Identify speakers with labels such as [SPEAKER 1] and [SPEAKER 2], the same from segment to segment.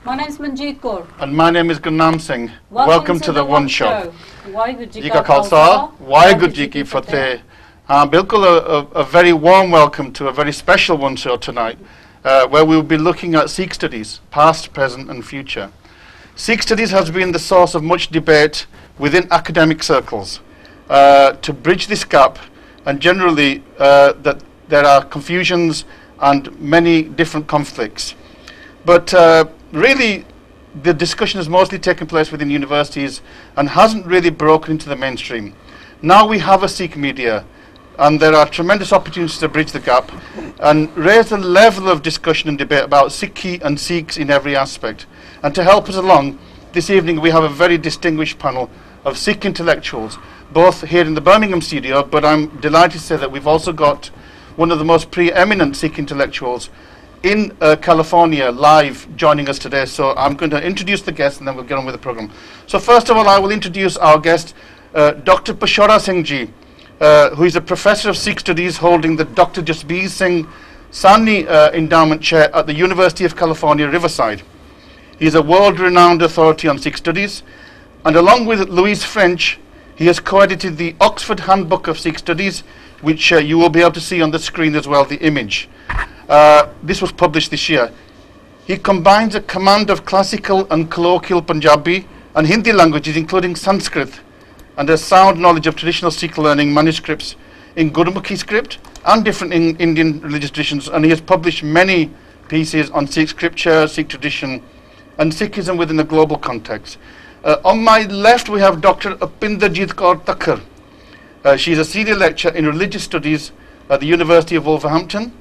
[SPEAKER 1] My name is Manjeet Kaur.
[SPEAKER 2] And my name is Gurnam Singh. Welcome to the One Show.
[SPEAKER 1] Waheguru
[SPEAKER 2] Ji ka Khalsa, Waheguru Ji ki Fateh. Bilkul, a very warm welcome to a very special One Show tonight, where we will be looking at Sikh studies, past, present and future. Sikh studies has been the source of much debate within academic circles to bridge this gap, and generally that there are confusions and many different conflicts. But really, the discussion has mostly taken place within universities and hasn't really broken into the mainstream. Now we have a Sikh media, and there are tremendous opportunities to bridge the gap and raise the level of discussion and debate about Sikhi and Sikhs in every aspect. And to help us along, this evening we have a very distinguished panel of Sikh intellectuals, both here in the Birmingham studio, but I'm delighted to say that we've also got one of the most preeminent Sikh intellectuals in California live joining us today. So I'm going to introduce the guests and then we'll get on with the program. So first of all, I will introduce our guest, Dr. Pashora Singh Ji, who is a professor of Sikh studies holding the Dr. Jasbir Singh Sahni Endowment Chair at the University of California, Riverside. He is a world-renowned authority on Sikh studies, and along with Louise French, he has co-edited the Oxford Handbook of Sikh Studies, which you will be able to see on the screen as well, the image. This was published this year. He combines a command of classical and colloquial Punjabi and Hindi languages, including Sanskrit, and a sound knowledge of traditional Sikh learning manuscripts in Gurmukhi script and different Indian religious traditions, and he has published many pieces on Sikh scripture, Sikh tradition, and Sikhism within a global context. On my left, we have Dr. Upinderjeet Kaur Takhar. She is a senior lecturer in religious studies at the University of Wolverhampton.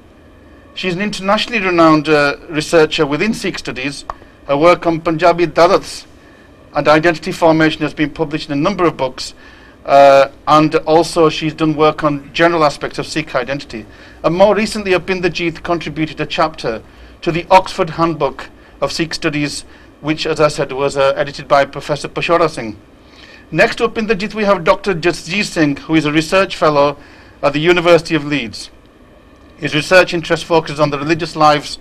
[SPEAKER 2] She is an internationally renowned researcher within Sikh studies. Her work on Punjabi Dalits and identity formation has been published in a number of books, and also she's done work on general aspects of Sikh identity. And more recently, Upinderjeet contributed a chapter to the Oxford Handbook of Sikh Studies, which, as I said, was edited by Professor Pashora Singh. Next to Upinderjeet, we have Dr. Jasbir Singh, who is a research fellow at the University of Leeds. His research interest focuses on the religious lives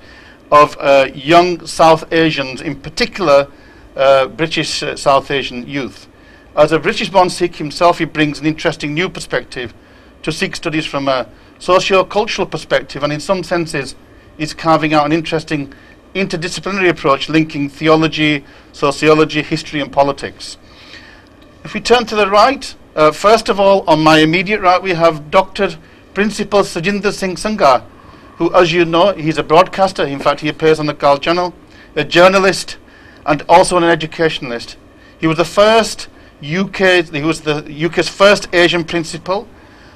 [SPEAKER 2] of young South Asians, in particular British South Asian youth. As a British-born Sikh himself, he brings an interesting new perspective to Sikh studies from a socio-cultural perspective, and in some senses is carving out an interesting interdisciplinary approach linking theology, sociology, history and politics. If we turn to the right, first of all, on my immediate right, we have Dr. Principal Sajinder Singh Sangha, who, as you know, he's a broadcaster. In fact, he appears on the Gall Channel, a journalist, and also an educationalist. He was the UK's first Asian principal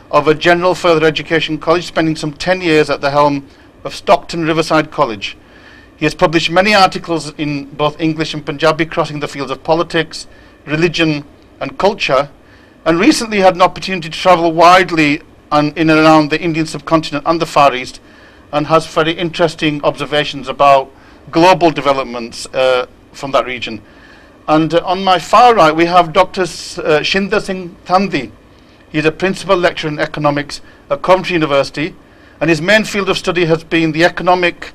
[SPEAKER 2] of a general further education college, spending some 10 years at the helm of Stockton Riverside College. He has published many articles in both English and Punjabi, crossing the fields of politics, religion, and culture, and recently had an opportunity to travel widely in and around the Indian subcontinent and the Far East, and has very interesting observations about global developments from that region. And on my far right, we have Dr. Shinder Singh Thandhi. He is a principal lecturer in economics at Coventry University, and his main field of study has been the economics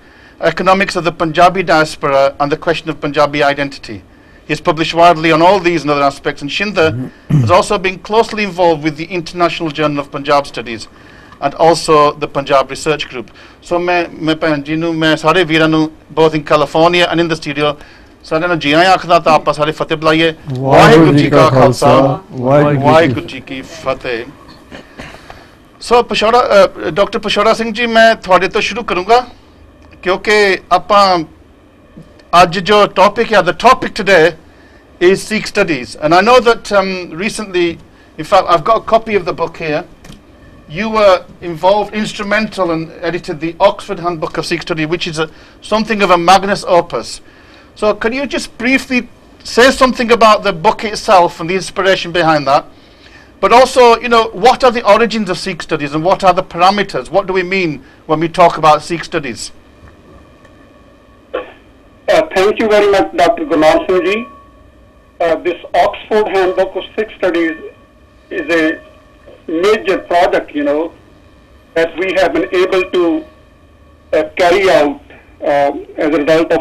[SPEAKER 2] of the Punjabi diaspora and the question of Punjabi identity. He has published widely on all these and other aspects, and Shinder has also been closely involved with the International Journal of Punjab Studies and also the Punjab Research Group. So मैं भैन जी नूं मैं सारे वीरां नूं both in California and in the studio सारे नूं जी आयां आखदा तां आपां सारे फतेह बुलाइए वाहिगुरू जी का खालसा वाहिगुरू जी की फतेह. So Dr. Pashora Singh जी, मैं थोड़े तो शुरू करूँगा क्योंकि आपां आज जो topic है, the topic today is Sikh studies, and I know that recently, in fact, I've got a copy of the book here. You were involved, instrumental, and edited the Oxford Handbook of Sikh Study, which is something of a magnus opus. So can you just briefly say something about the book itself and the inspiration behind that? But also, you know, what are the origins of Sikh studies and what are the parameters? What do we mean when we talk about Sikh studies?
[SPEAKER 3] Thank you very much, Dr. Gurnam Singh Ji. This Oxford Handbook of Sikh Studies is a major project, you know, that we have been able to carry out as a result of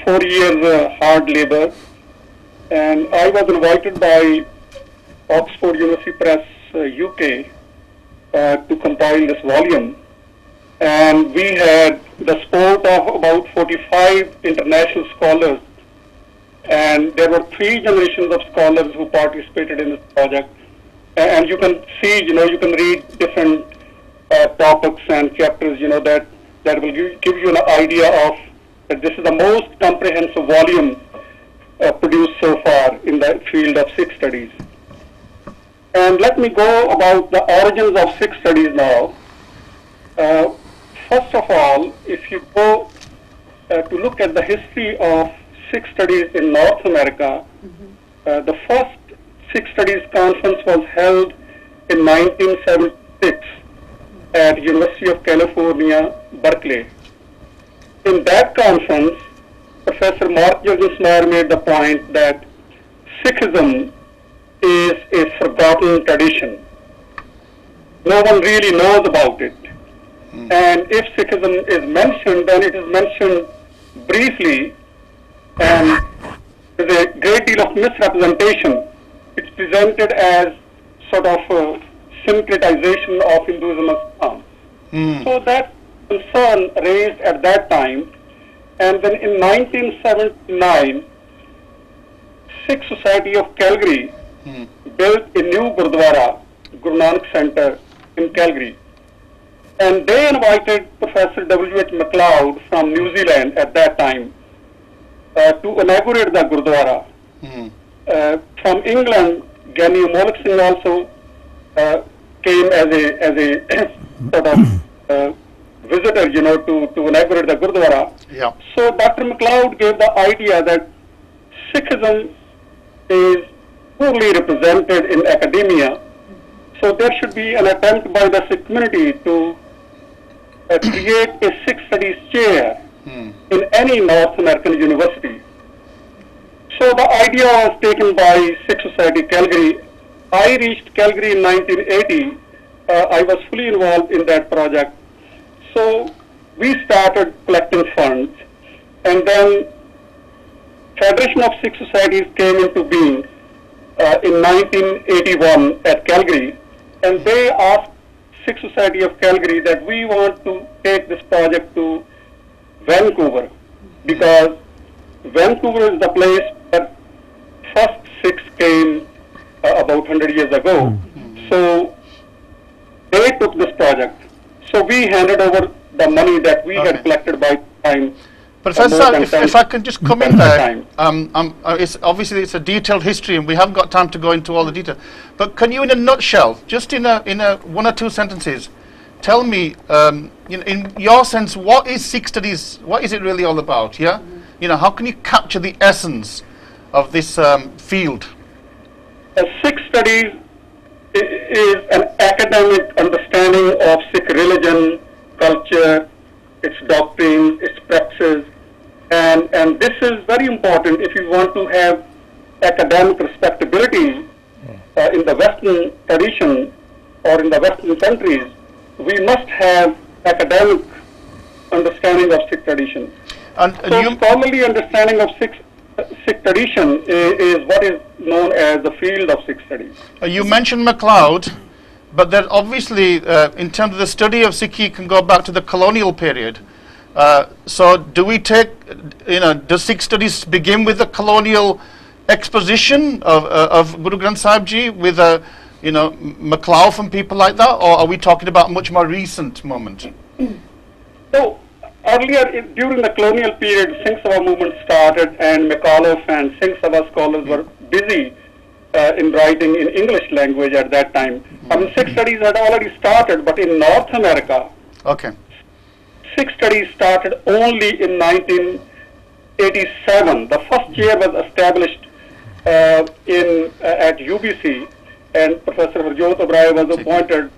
[SPEAKER 3] 4 years hard labor. And I was invited by Oxford University Press UK to compile this volume. And we had the support of about 45 international scholars. And there were 3 generations of scholars who participated in this project. And you can see, you can read different topics and chapters, that will give you an idea of that this is the most comprehensive volume produced so far in the field of Sikh studies. And let me go about the origins of Sikh studies now. First of all, if you go to look at the history of Sikh studies in North America, the first Sikh Studies Conference was held in 1976 at University of California, Berkeley. In that conference, Professor Mark Juergensmeyer made the point that Sikhism is a forgotten tradition. No one really knows about it. And if Sikhism is mentioned, then it is mentioned briefly, and there's a great deal of misrepresentation. It's presented as sort of a syncretization of Hinduism and Islam. So that concern raised at that time, and then in 1979, Sikh Society of Calgary built a new Gurdwara, Guru Nanak Center in Calgary. And they invited Professor W.H. MacLeod from New Zealand at that time to inaugurate the Gurdwara. From England, Gani Molak Singh also came as a sort of visitor, to inaugurate the Gurdwara.
[SPEAKER 2] Yeah.
[SPEAKER 3] So Dr. MacLeod gave the idea that Sikhism is poorly represented in academia, so there should be an attempt by the Sikh community to create a Sikh studies chair in any North American university. So the idea was taken by Sikh Society Calgary. I reached Calgary in 1980. I was fully involved in that project. So we started collecting funds, and then Federation of Sikh Societies came into being in 1981 at Calgary, and they asked Sikh Society of Calgary that we want to take this project to Vancouver, because Vancouver is the place where first Sikhs came about 100 years ago. So they took this project. So we handed over the money that we had collected by time.
[SPEAKER 2] Professor, if I can just come in there, obviously it's a detailed history and we haven't got time to go into all the detail, but can you in a nutshell, just in a 1 or 2 sentences, tell me, in your sense, what is Sikh studies, what is it really all about, yeah? How can you capture the essence of this field?
[SPEAKER 3] Sikh studies is an academic understanding of Sikh religion, culture, its doctrines, its practices, and this is very important if you want to have academic respectability in the Western tradition or in the Western countries. We must have academic understanding of Sikh tradition.
[SPEAKER 2] And
[SPEAKER 3] so scholarly understanding of Sikh tradition is what is known as the field of Sikh studies.
[SPEAKER 2] You mentioned MacLeod, but then obviously in terms of the study of Sikhi can go back to the colonial period. So do we take, does Sikh studies begin with the colonial exposition of Guru Granth Sahib Ji with MacLeod and people like that, or are we talking about a much more recent moment?
[SPEAKER 3] So earlier, during the colonial period, Singh Sabha movement started, and MacAuliffe and Singh Sabha scholars were busy in writing in English language at that time. Sikh studies had already started, but in North America, Sikh studies started only in 1987. The first chair was established at UBC, and Professor Harjot Oberoi was appointed.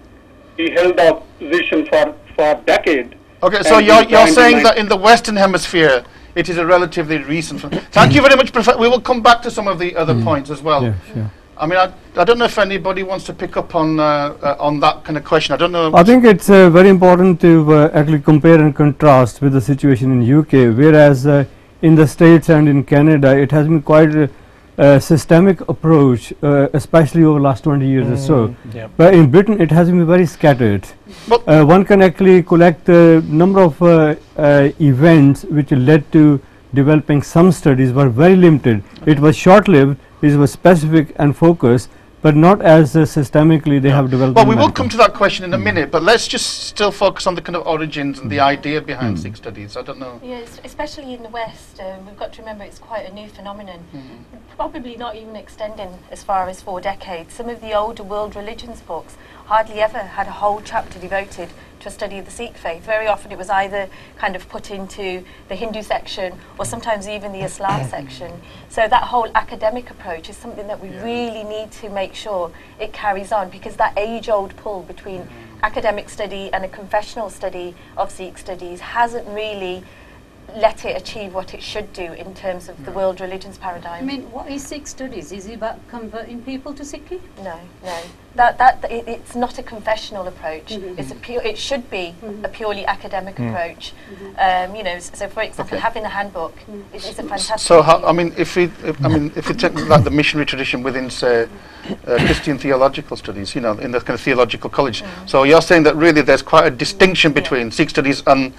[SPEAKER 3] He held that position for a decade.
[SPEAKER 2] Okay, so you're saying that in the Western Hemisphere, it is a relatively recent. Thank you very much, Professor. We will come back to some of the other points as well.
[SPEAKER 1] Yeah, sure.
[SPEAKER 2] I mean, I don't know if anybody wants to pick up on that kind of question. I don't know.
[SPEAKER 1] I think it's very important to actually compare and contrast with the situation in UK, whereas in the States and in Canada, it has been quite a systemic approach, especially over the last 20 years or so.
[SPEAKER 4] Yeah.
[SPEAKER 1] But in Britain, it has been very scattered.
[SPEAKER 2] But
[SPEAKER 1] One can actually collect a number of events which led to developing some studies were very limited. It was short-lived, it was specific and focused, but not as systemically they have developed.
[SPEAKER 2] well,
[SPEAKER 1] in
[SPEAKER 2] we will
[SPEAKER 1] America.
[SPEAKER 2] come to that question in a minute, but let's just still focus on the kind of origins and the idea behind Sikh studies. I don't know.
[SPEAKER 5] Yes, especially in the West, we've got to remember it's quite a new phenomenon. Probably not even extending as far as 4 decades. Some of the older world religions books hardly ever had a whole chapter devoted to a study of the Sikh faith. Very often it was either kind of put into the Hindu section or sometimes even the Islam section. So that whole academic approach is something that we really need to make sure it carries on, because that age-old pull between academic study and a confessional study of Sikh studies hasn't really let it achieve what it should do in terms of the world religions paradigm.
[SPEAKER 6] I mean, what is Sikh studies? Is it about converting people to Sikhi?
[SPEAKER 5] No. It's not a confessional approach. It's a pure. It should be a purely academic approach. You know, so for example, having a handbook is a fantastic.
[SPEAKER 2] So, I mean, if you take like the missionary tradition within, say, Christian theological studies, you know, in the kind of theological college. So you're saying that really there's quite a distinction between Sikh studies and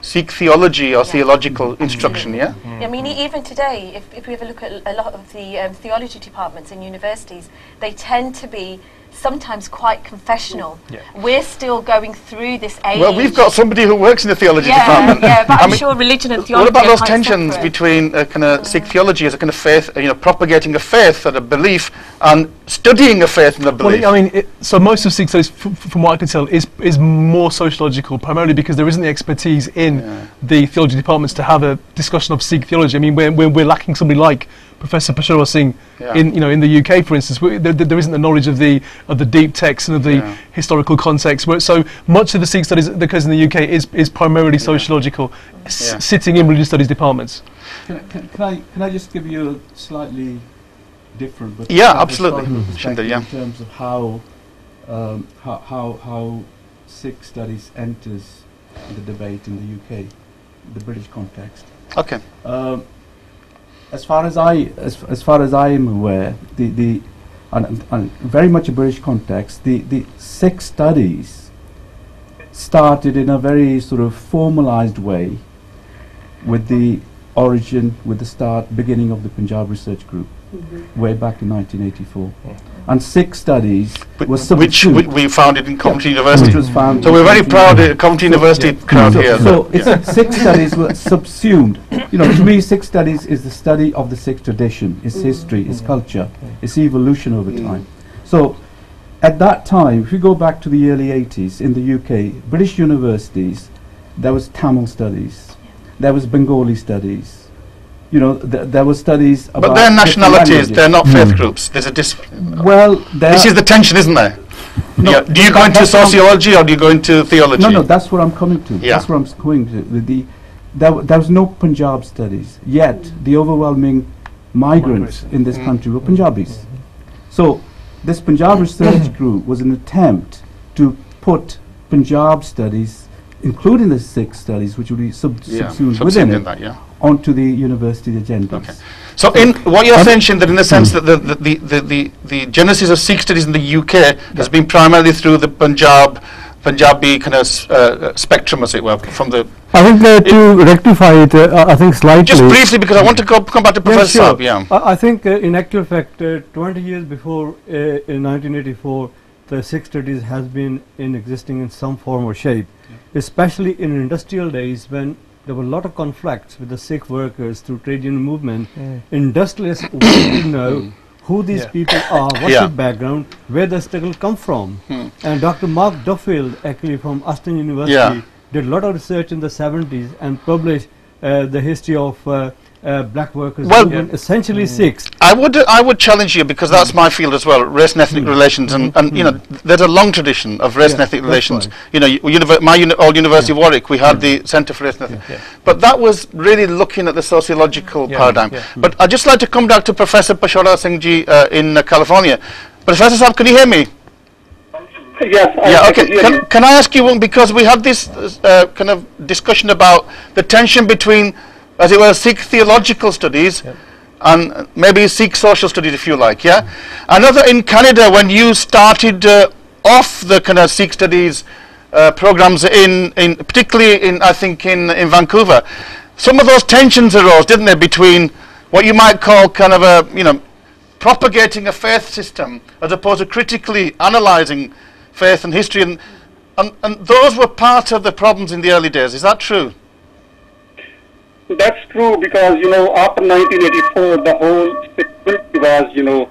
[SPEAKER 2] Sikh theology or theological instruction, yeah?
[SPEAKER 5] I mean, even today, if we ever look at a lot of the theology departments in universities, they tend to be sometimes quite confessional. We're still going through this age.
[SPEAKER 2] Well, we've got somebody who works in the theology department.
[SPEAKER 5] Yeah, but
[SPEAKER 2] I
[SPEAKER 5] I'm
[SPEAKER 2] mean,
[SPEAKER 5] sure religion and theology
[SPEAKER 2] what about
[SPEAKER 5] are
[SPEAKER 2] those
[SPEAKER 5] quite
[SPEAKER 2] tensions
[SPEAKER 5] separate.
[SPEAKER 2] between kind of Sikh theology as a kind of faith, you know, propagating a faith and a belief, and studying a faith and a belief?
[SPEAKER 4] Well, I mean, so most of Sikh studies, from what I can tell, is more sociological, primarily because there isn't the expertise in the theology departments to have a discussion of Sikh theology. I mean, we're lacking somebody like Professor Peshawar Singh in the UK, for instance. There isn't the knowledge of the deep text and of the historical context. So much of the Sikh studies that occurs in the UK is primarily sociological, sitting in religious studies departments.
[SPEAKER 7] Can I just give you a slightly different, but
[SPEAKER 2] absolutely,
[SPEAKER 7] perspective
[SPEAKER 2] Shinder,
[SPEAKER 7] in terms of how Sikh studies enters the debate in the UK, the British context.
[SPEAKER 2] Okay.
[SPEAKER 7] As far as I am aware, and very much a British context, the Sikh studies started in a very sort of formalized way with the beginning of the Punjab Research Group, way back in 1984. And Sikh studies was
[SPEAKER 2] which we founded in Coventry University.
[SPEAKER 7] Which was founded
[SPEAKER 2] so we're very proud of Coventry University crowd here.
[SPEAKER 7] So Sikh studies were subsumed. You know, to me, Sikh studies is the study of the Sikh tradition, its history, its culture, its evolution over time. So at that time, if we go back to the early 80s in the UK, British universities, there was Tamil studies, there was Bengali studies. You know, there were studies about...
[SPEAKER 2] But they're nationalities, they're not faith groups. There's a this is the tension, isn't there?
[SPEAKER 7] No,
[SPEAKER 2] do you go into sociology or do you go into theology?
[SPEAKER 7] No, that's what I'm coming to. That's what I'm going to. There was no Punjab studies, yet the overwhelming migrants in this country were Punjabis. So this Punjab Research Group was an attempt to put Punjab studies, including the Sikh studies, which would be subsumed within it, onto the university agendas.
[SPEAKER 2] Okay. So in what you're saying, that in the sense that the genesis of Sikh studies in the UK has been primarily through the Punjabi kind of spectrum, as it were, from the...
[SPEAKER 1] I think to rectify it, I think slightly...
[SPEAKER 2] Just briefly, because I want to come back to Professor Saab.
[SPEAKER 1] I think in actual fact, 20 years before, in 1984, the Sikh studies has been existing in some form or shape, especially in industrial days when there were a lot of conflicts with the Sikh workers through trade union movement. Industrialists wanted to know who these people are, what's their background, where the struggle come from. And Dr. Mark Duffield, actually from Aston University, did a lot of research in the 70s and published the history of black workers
[SPEAKER 2] Well,
[SPEAKER 1] movement, essentially Sikhs.
[SPEAKER 2] I would challenge you, because that's my field as well, race and ethnic relations, and you know, there's a long tradition of race and ethnic
[SPEAKER 1] that's
[SPEAKER 2] relations.
[SPEAKER 1] right.
[SPEAKER 2] You know, old University of Warwick, we had the Centre for Race and Ethnic, but that was really looking at the sociological paradigm. But I'd just like to come back to Professor Pashora Singh ji in California. Professor Saab, can you hear me?
[SPEAKER 3] Yes.
[SPEAKER 2] Yeah,
[SPEAKER 3] I
[SPEAKER 2] okay.
[SPEAKER 3] can hear you.
[SPEAKER 2] Can I ask you one, because we had this kind of discussion about the tension between, as it were, Sikh theological studies and maybe Sikh social studies, if you like, yeah? Another in Canada, when you started off the kind of Sikh studies programs in particularly in, I think, in Vancouver, some of those tensions arose, didn't they, between what you might call kind of a, you know, propagating a faith system as opposed to critically analysing faith and history, and those were part of the problems in the early days. Is that true?
[SPEAKER 3] That's true, because, you know, after 1984, the whole security was, you know,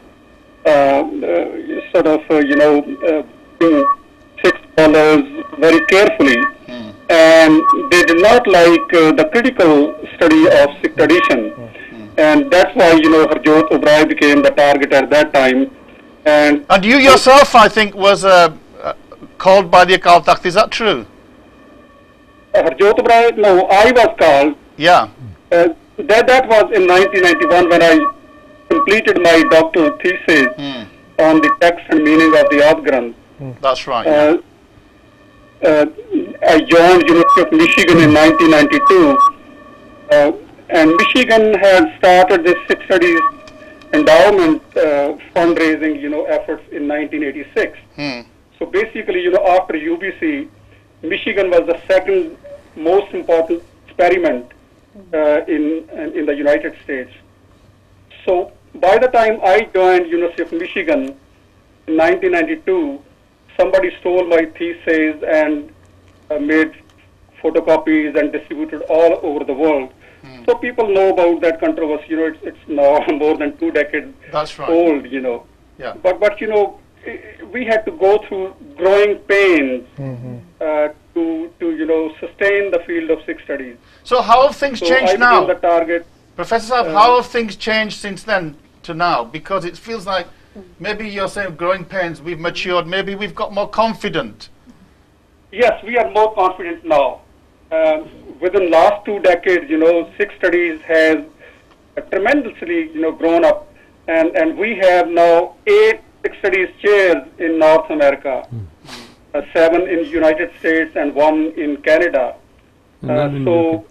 [SPEAKER 3] sort of, you know, being Sikh scholars very carefully, and they did not like the critical study of Sikh tradition, and that's why, you know, Harjot Obrai became the target at that time. And
[SPEAKER 2] you yourself, I think, was called by the Akal Takht. Is that true?
[SPEAKER 3] Harjot Obrai, no, I was called.
[SPEAKER 2] Yeah.
[SPEAKER 3] That was in 1991 when I completed my doctoral thesis on the text and meaning of the Ad Granth.
[SPEAKER 2] That's right.
[SPEAKER 3] I joined University of Michigan in 1992, and Michigan had started this Sikh Studies endowment fundraising, you know, efforts in 1986. So basically, you know, after UBC, Michigan was the second most important experiment in the United States. So by the time I joined University of Michigan in 1992, somebody stole my thesis and made photocopies and distributed all over the world. So people know about that controversy. You know, it's now more than 2 decades old. You know, but you know, we had to go through growing pains to you know, sustain the field of Sikh studies.
[SPEAKER 2] So how have things changed now?
[SPEAKER 3] The target.
[SPEAKER 2] Professor Saab, how have things changed since then to now? Because it feels like maybe you're saying growing pains, we've matured, maybe we've got more confident.
[SPEAKER 3] Yes, we are more confident now. Within last 2 decades, you know, Sikh studies has tremendously, you know, grown up, and we have now 8 Sikh studies chairs in North America, 7 in United States and 1 in Canada. So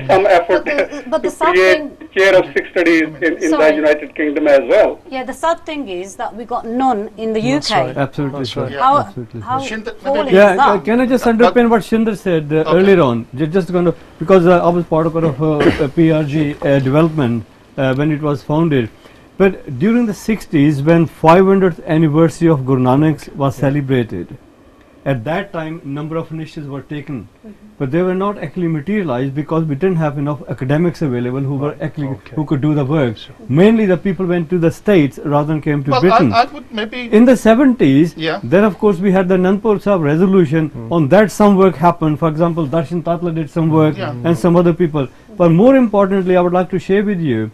[SPEAKER 3] some effort
[SPEAKER 6] but
[SPEAKER 3] to
[SPEAKER 6] the sad
[SPEAKER 3] create chair of Sikh studies in the United Kingdom as well.
[SPEAKER 6] Yeah, the sad thing is that we got none in the UK.
[SPEAKER 4] Right.
[SPEAKER 1] Absolutely.
[SPEAKER 4] That's right.
[SPEAKER 6] How
[SPEAKER 2] Shindar,
[SPEAKER 6] appalling is
[SPEAKER 1] Yeah,
[SPEAKER 6] that?
[SPEAKER 1] can I just underpin what Shindar said earlier on? Just going to, because I was part of PRG development when it was founded. But during the 60s, when 500th anniversary of Guru Nanak's was celebrated, at that time, number of initiatives were taken, but they were not actually materialized because we didn't have enough academics available who were actually who could do the work. Mainly, the people went to the States rather than came to Britain.
[SPEAKER 2] I would maybe
[SPEAKER 1] In the 70s,
[SPEAKER 2] Yeah.
[SPEAKER 1] then of course we had the Nanpur Sahib resolution. On that, some work happened. For example, Darshan Tatla did some work, and some other people. But more importantly, I would like to share with you,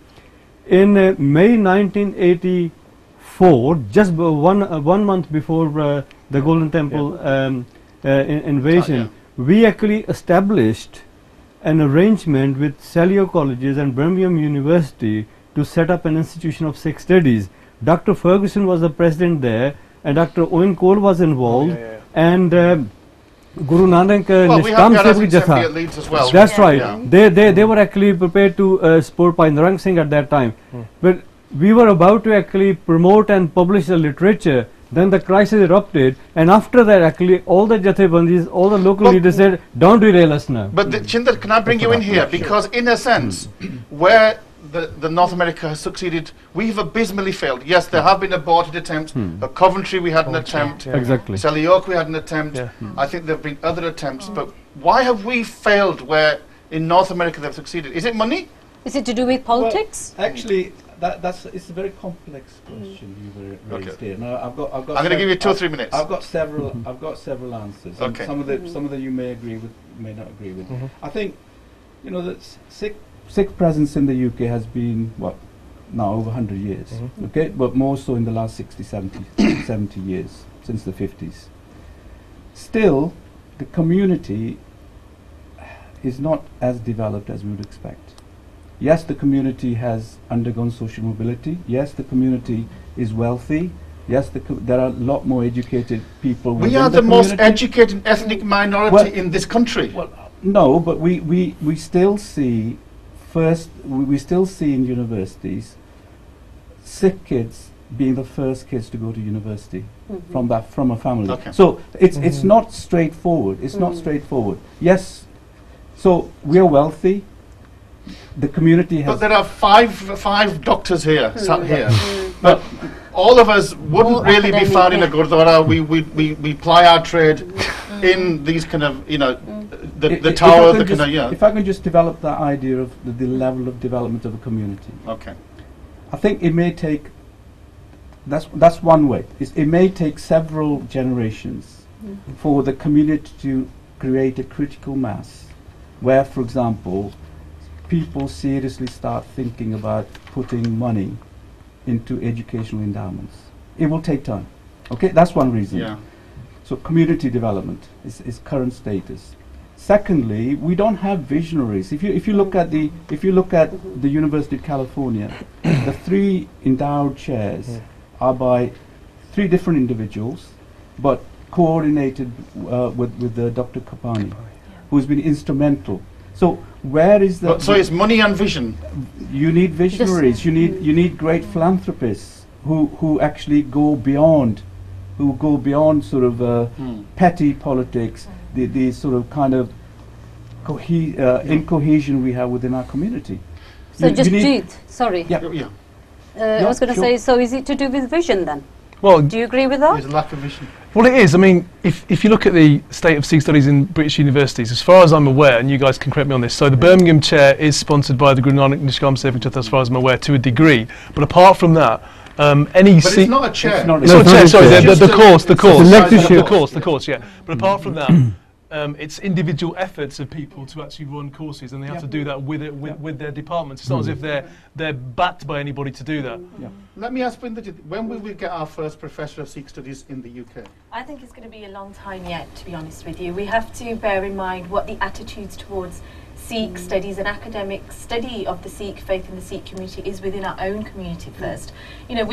[SPEAKER 1] in May 1984, just one month before the Golden Temple invasion, we actually established an arrangement with Salio Colleges and Birmingham University to set up an institution of Sikh studies. Dr. Ferguson was the president there, and Dr. Owen Cole was involved, and Guru Nanak
[SPEAKER 2] we have
[SPEAKER 1] Nishkam
[SPEAKER 2] Garaj
[SPEAKER 1] Sevak
[SPEAKER 2] Singh
[SPEAKER 1] Jatha.
[SPEAKER 2] at Leeds as well.
[SPEAKER 1] That's right.
[SPEAKER 2] Yeah.
[SPEAKER 1] They were actually prepared to support Bhai Narang Singh at that time. But we were about to actually promote and publish the literature. Then the crisis erupted, and after that, actually, all the Jathebandis, all the local leaders said, "Don't derail us now."
[SPEAKER 2] But Shindar, can I bring you in here? Because in a sense, where the North America has succeeded, we have abysmally failed. Yes, there have been aborted attempts. At Coventry we had an attempt.
[SPEAKER 1] Exactly.
[SPEAKER 2] Selly Oak we had an attempt. I think there have been other attempts. But why have we failed where in North America they've succeeded? Is it money?
[SPEAKER 6] Is it to do with politics?
[SPEAKER 7] Well, actually, it's a very complex question you raised here. Now, I've got
[SPEAKER 2] I'm going to give you 2 or 3 minutes.
[SPEAKER 7] I've got several answers. And
[SPEAKER 2] Okay.
[SPEAKER 7] some of the you may agree with, may not agree with. I think, you know, that Sikh Sikh presence in the UK has been, what, now over 100 years, okay, but more so in the last 60, 70 years, since the 50s. Still, the community is not as developed as we would expect. Yes, the community has undergone social mobility. Yes, the community is wealthy. Yes, there are a lot more educated people.
[SPEAKER 2] We are the most educated ethnic minority
[SPEAKER 7] Well,
[SPEAKER 2] in this country.
[SPEAKER 7] Well, no, but we still see we still see in universities Sikh kids being the first kids to go to university from a family.
[SPEAKER 2] Okay.
[SPEAKER 7] So it's not straightforward. It's not straightforward. Yes, so we are wealthy. The community has.
[SPEAKER 2] But there are five doctors here, sat here. But all of us wouldn't
[SPEAKER 6] All
[SPEAKER 2] really be
[SPEAKER 6] academic,
[SPEAKER 2] found in a
[SPEAKER 6] yeah.
[SPEAKER 2] gurdwara. We ply our trade in these kind of, you know, the
[SPEAKER 7] If I
[SPEAKER 2] tower,
[SPEAKER 7] can
[SPEAKER 2] the kind
[SPEAKER 7] just-
[SPEAKER 2] of, yeah.
[SPEAKER 7] If I can just develop that idea of the level of development of a community,
[SPEAKER 2] Okay.
[SPEAKER 7] I think it may take. That's one way. It may take several generations for the community to create a critical mass, where, for example, people seriously start thinking about putting money into educational endowments. It will take time. Okay, that's one reason.
[SPEAKER 2] Yeah.
[SPEAKER 7] So community development is current status. Secondly, we don't have visionaries. If you look at the University of California, the 3 endowed chairs are by 3 different individuals, but coordinated with Dr. Kapani, who's been instrumental. So where is the?
[SPEAKER 2] So it's money and vision.
[SPEAKER 7] You need visionaries. You need great philanthropists who actually go beyond, sort of petty politics. The sort of kind of incohesion we have within our community.
[SPEAKER 6] So
[SPEAKER 7] You
[SPEAKER 6] just
[SPEAKER 7] need-
[SPEAKER 6] Jeet, sorry.
[SPEAKER 7] Yeah.
[SPEAKER 2] Yeah.
[SPEAKER 6] I was going to
[SPEAKER 7] sure.
[SPEAKER 6] say, so is it to do with vision then?
[SPEAKER 4] Well,
[SPEAKER 6] Do you agree with that?
[SPEAKER 2] There's a lack of vision.
[SPEAKER 4] well, it is. I mean, if you look at the state of Sikh studies in British universities, as far as I'm aware, and you guys can correct me on this, so the Birmingham chair is sponsored by the Guru Nanak Nishkam Seva Jatha, as far as I'm aware, to a degree. But apart from that, any
[SPEAKER 2] But
[SPEAKER 4] Sikh...
[SPEAKER 2] it's not a chair.
[SPEAKER 7] It's not a
[SPEAKER 4] It's not a chair, sorry,
[SPEAKER 2] It's just
[SPEAKER 4] the
[SPEAKER 2] a-
[SPEAKER 4] course,
[SPEAKER 2] it's
[SPEAKER 4] the
[SPEAKER 2] a
[SPEAKER 1] lectureship.
[SPEAKER 4] course, yeah. But apart from that, it's individual efforts of people to actually run courses, and they have to do that with their departments. It's not as if they're backed by anybody to do that.
[SPEAKER 2] Let me ask Brinda, when will we get our first professor of Sikh studies in the UK?
[SPEAKER 5] I think it's going to be a long time yet, to be honest with you. We have to bear in mind what the attitudes towards Sikh studies and academic study of the Sikh faith and the Sikh community is within our own community first. You know,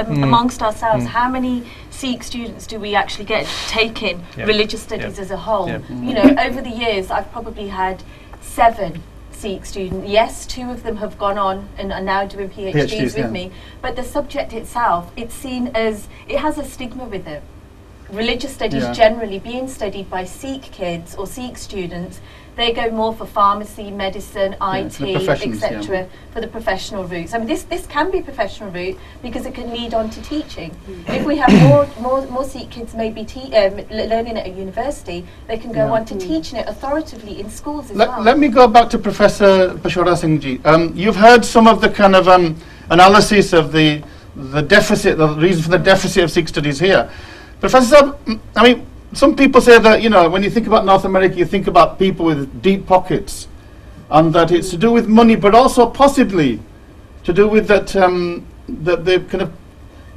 [SPEAKER 5] amongst ourselves, how many Sikh students do we actually get taking religious studies as a whole? You know, over the years, I've probably had 7 Sikh students. Yes, 2 of them have gone on and are now doing PhDs with me, but the subject itself, it's seen as, it has a stigma with it. Religious studies generally being studied by Sikh kids or Sikh students, they go more for pharmacy, medicine, IT, etc. For the professional routes. I mean, this can be a professional route because it can lead on to teaching. If we have more Sikh kids maybe learning at a university, they can go on to teaching it authoritatively in schools as well.
[SPEAKER 2] Let me go back to Professor Peshwara Singh ji. You've heard some of the kind of analysis of the deficit, the reason for the deficit of Sikh studies here. Professor, I mean, some people say that, you know, when you think about North America, you think about people with deep pockets, and that it's to do with money, but also possibly to do with that the kind of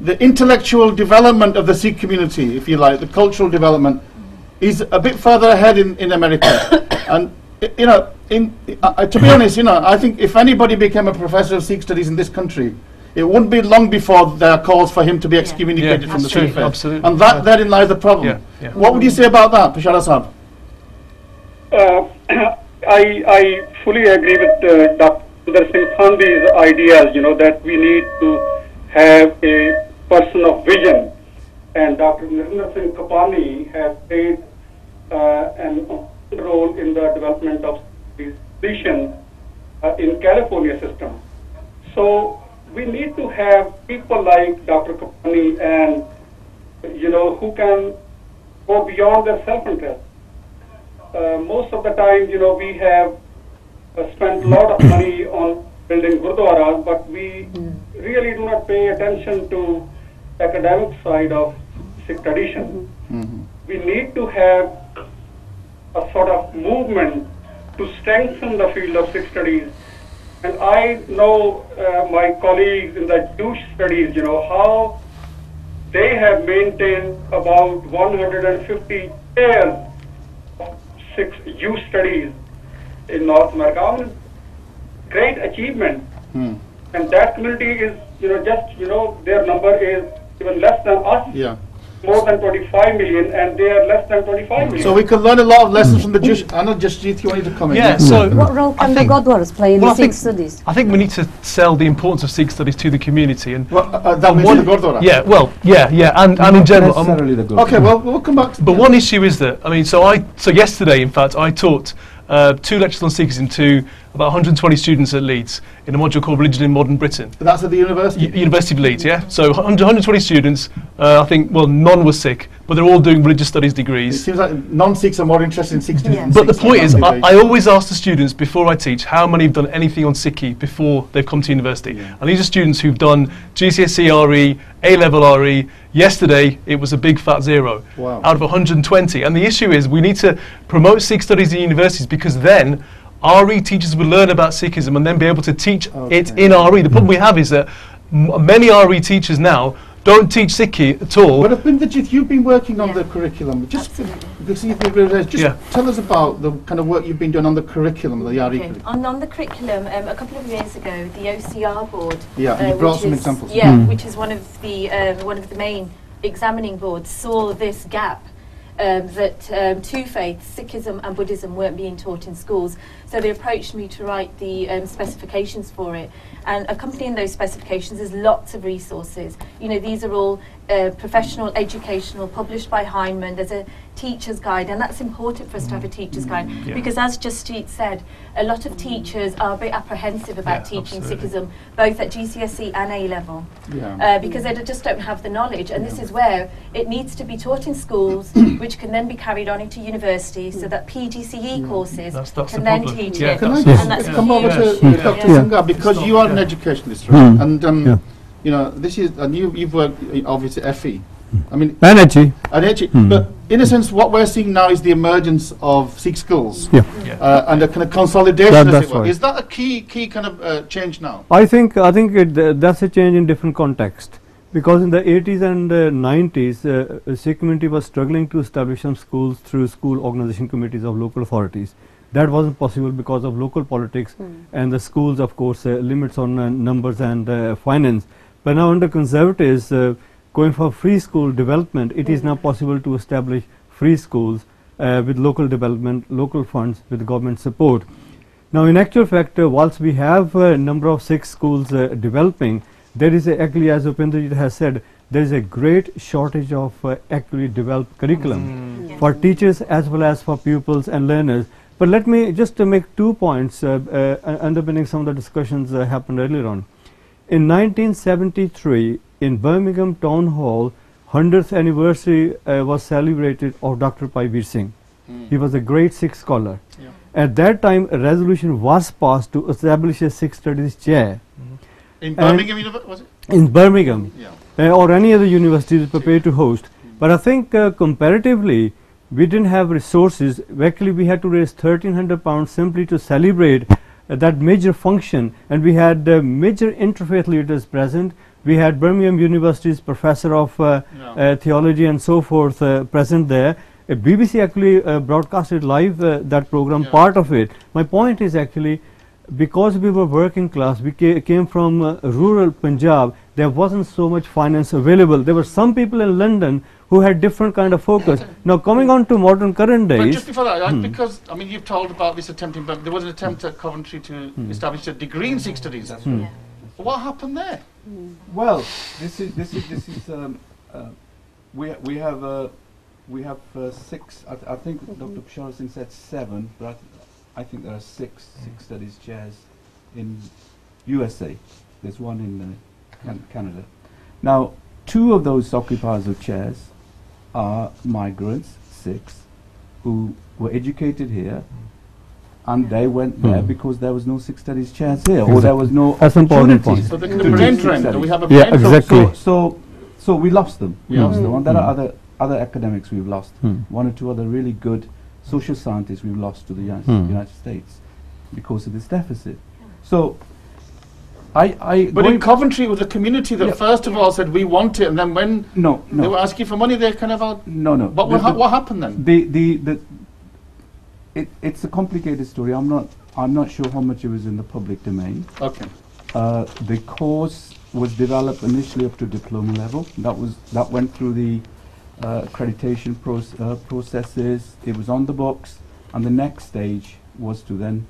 [SPEAKER 2] the intellectual development of the Sikh community, if you like, the cultural development, is a bit further ahead in America. And you know, to be honest, you know, I think if anybody became a professor of Sikh studies in this country, it wouldn't be long before there are calls for him to be excommunicated from the Sikh faith.
[SPEAKER 4] Absolutely.
[SPEAKER 2] And therein lies the problem. What would you say about that, Peshwara Sahab?
[SPEAKER 3] I fully agree with Dr. Singh Thandi's ideas, you know, that we need to have a person of vision. And Dr. Narendra Singh Kapani has played an role in the development of this vision in California system. So we need to have people like Dr. Kapani and, you know, who can go beyond their self-interest. Most of the time, you know, we have spent a lot of money on building gurdwaras, but we really do not pay attention to academic side of Sikh tradition. We need to have a sort of movement to strengthen the field of Sikh studies And I know my colleagues in the Jewish studies, how they have maintained about 150 chairs of Jewish studies in North America. I mean, great achievement. And that community is, their number is even less than us.
[SPEAKER 2] Yeah.
[SPEAKER 3] More than 25 million, and they are less than 25 million.
[SPEAKER 2] So we can learn a lot of lessons from the Jewish. I know Jasjit, you wanted to come in.
[SPEAKER 4] Yeah, so
[SPEAKER 6] What role can the Gurdwaras play in
[SPEAKER 4] well,
[SPEAKER 6] the Sikh studies?
[SPEAKER 4] I think we need to sell the importance of Sikh studies to the community, and
[SPEAKER 2] Well, that means the Gurdwara.
[SPEAKER 4] yeah, well, yeah, and in general.
[SPEAKER 7] Necessarily the good.
[SPEAKER 2] Okay, well, we'll come back to
[SPEAKER 4] But one issue is that, I mean, so yesterday, in fact, I taught 2 lectures on Sikhism to about 120 students at Leeds in a module called Religion in Modern Britain.
[SPEAKER 2] That's at the university.
[SPEAKER 4] University of Leeds, yeah. So 120 students, I think, well, none were Sikh, but they're all doing religious studies
[SPEAKER 2] It
[SPEAKER 4] degrees.
[SPEAKER 2] seems like non-Sikhs are more interested in Sikh studies.
[SPEAKER 5] Yeah.
[SPEAKER 2] than
[SPEAKER 4] But the
[SPEAKER 2] Sikhs
[SPEAKER 4] point
[SPEAKER 2] are
[SPEAKER 4] is,
[SPEAKER 2] nowadays.
[SPEAKER 4] I always ask the students before I teach how many have done anything on Sikhi before they've come to university.
[SPEAKER 2] Yeah.
[SPEAKER 4] And these are students who've done GCSE RE, A-level RE. Yesterday, it was a big fat 0
[SPEAKER 2] Wow.
[SPEAKER 4] out of 120. And the issue is we need to promote Sikh studies in universities, because then RE teachers will learn about Sikhism and then be able to teach it in RE. The problem we have is that many RE teachers now don't teach Sikhi at all.
[SPEAKER 2] But Abhinderjit, you've been working on the curriculum. Just
[SPEAKER 4] Yeah.
[SPEAKER 2] tell us about the kind of work you've been doing on the curriculum, the RE
[SPEAKER 5] Okay.
[SPEAKER 2] curriculum.
[SPEAKER 5] On the curriculum, a couple of years ago, the OCR board.
[SPEAKER 2] Yeah, you brought
[SPEAKER 5] which
[SPEAKER 2] some
[SPEAKER 5] is-
[SPEAKER 2] examples.
[SPEAKER 5] Yeah, which is one of the main examining boards, saw this gap. That two faiths, Sikhism and Buddhism, weren't being taught in schools. So they approached me to write the specifications for it. And accompanying those specifications is lots of resources. These are all professional, educational, published by Heinemann. There's a teacher's guide, and that's important for us to have a teacher's guide,
[SPEAKER 4] Yeah.
[SPEAKER 5] because as Jasjit said, a lot of teachers are a bit apprehensive about
[SPEAKER 4] Yeah,
[SPEAKER 5] teaching
[SPEAKER 4] absolutely.
[SPEAKER 5] Sikhism, both at GCSE and A-level.
[SPEAKER 2] Yeah.
[SPEAKER 5] Because they just don't have the knowledge, and this is where it needs to be taught in schools, which can then be carried on into university, so that PGCE courses
[SPEAKER 4] That's
[SPEAKER 5] can
[SPEAKER 4] the
[SPEAKER 5] then
[SPEAKER 4] problem.
[SPEAKER 5] teach
[SPEAKER 4] Yeah,
[SPEAKER 5] it.
[SPEAKER 2] Can I
[SPEAKER 4] that's
[SPEAKER 2] just
[SPEAKER 5] And that's
[SPEAKER 2] come over to
[SPEAKER 5] huge.
[SPEAKER 2] Dr.
[SPEAKER 5] Yeah.
[SPEAKER 2] Sangha, because you are an educationalist, right? And this is, and you've worked obviously at FE. I mean,
[SPEAKER 1] Energy.
[SPEAKER 2] and actually, but in a sense, what we're seeing now is the emergence of Sikh schools
[SPEAKER 1] Yeah.
[SPEAKER 2] and a kind of consolidation.
[SPEAKER 1] That's
[SPEAKER 2] as it were.
[SPEAKER 1] right.
[SPEAKER 2] Is that a key kind of change now?
[SPEAKER 1] I think that's a change in different context, because in the 80s and 90s, Sikh community was struggling to establish some schools through school organization committees of local authorities. That wasn't possible because of local politics and the schools, of course, limits on numbers and finance. But now under conservatives, going for free school development, it is now possible to establish free schools with local development, local funds, with government support. Now, in actual fact, whilst we have a number of Sikh schools developing, there is actually, as Upinderjit has said, there is a great shortage of actually developed curriculum for teachers as well as for pupils and learners. But let me just make 2 points underpinning some of the discussions happened earlier on. In 1973, in Birmingham Town Hall, 100th anniversary was celebrated of Dr. Pai Veer Singh. He was a great Sikh scholar.
[SPEAKER 2] Yeah.
[SPEAKER 1] At that time, a resolution was passed to establish a Sikh studies chair
[SPEAKER 2] In Birmingham University, was it?
[SPEAKER 1] in Birmingham
[SPEAKER 2] Yeah.
[SPEAKER 1] or any other university is prepared to host. But I think comparatively, we didn't have resources. Actually, we had to raise £1,300 simply to celebrate that major function, and we had major interfaith leaders present. We had Birmingham University's professor of theology and so forth present there. BBC actually broadcasted live that program, part of it. My point is actually, because we were working class, we came from rural Punjab, there wasn't so much finance available. There were some people in London who had different kind of focus. Now, coming on to modern current
[SPEAKER 2] But
[SPEAKER 1] days,
[SPEAKER 2] just before that, because, I mean, you've told about this attempt, but there was an attempt at Coventry to establish a degree in Sikh studies.
[SPEAKER 5] Yeah.
[SPEAKER 2] What happened there?
[SPEAKER 7] Well, this is we have 6. I think Dr. Bashar Singh said 7, but I think there are 6 Sikh studies chairs in USA. There's one in Canada. Now, 2 of those occupiers of chairs are migrants, Sikhs, who were educated here, and they went there because there was no Sikh studies chairs here, or there was no
[SPEAKER 1] That's an important
[SPEAKER 7] opportunities
[SPEAKER 1] point.
[SPEAKER 2] So the
[SPEAKER 7] to
[SPEAKER 2] kind of
[SPEAKER 7] teach
[SPEAKER 2] brain
[SPEAKER 7] Sikh
[SPEAKER 2] trend,
[SPEAKER 7] studies.
[SPEAKER 2] we have a
[SPEAKER 1] Yeah,
[SPEAKER 2] brain trend.
[SPEAKER 1] exactly.
[SPEAKER 7] So we lost them. We lost them. And there
[SPEAKER 1] Mm.
[SPEAKER 7] are other academics we've lost.
[SPEAKER 1] Mm.
[SPEAKER 7] 1 or 2 other really good social scientists we've lost to the United States because of this deficit. So
[SPEAKER 2] But in Coventry, it was the community that
[SPEAKER 7] Yeah.
[SPEAKER 2] first of all said we want it, and then when
[SPEAKER 7] no,
[SPEAKER 2] they
[SPEAKER 7] no,
[SPEAKER 2] were asking for money, they kind of
[SPEAKER 7] no, no.
[SPEAKER 2] But what happened then?
[SPEAKER 7] It's a complicated story. I'm not sure how much it was in the public domain.
[SPEAKER 2] Okay.
[SPEAKER 7] The course was developed initially up to diploma level. That went through the accreditation processes. It was on the books, and the next stage was to then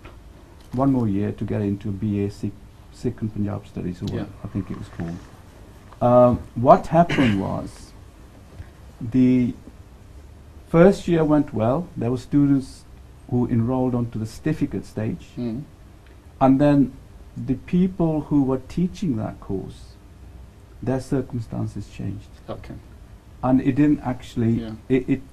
[SPEAKER 7] one more year to get into BA Sikh and Punjab Studies, or
[SPEAKER 2] Yeah.
[SPEAKER 7] I think it was called. What happened was the first year went well. There were students who enrolled onto the certificate stage,
[SPEAKER 2] Mm.
[SPEAKER 7] and then the people who were teaching that course, their circumstances changed,
[SPEAKER 2] Okay.
[SPEAKER 7] and it didn't actually
[SPEAKER 2] Yeah.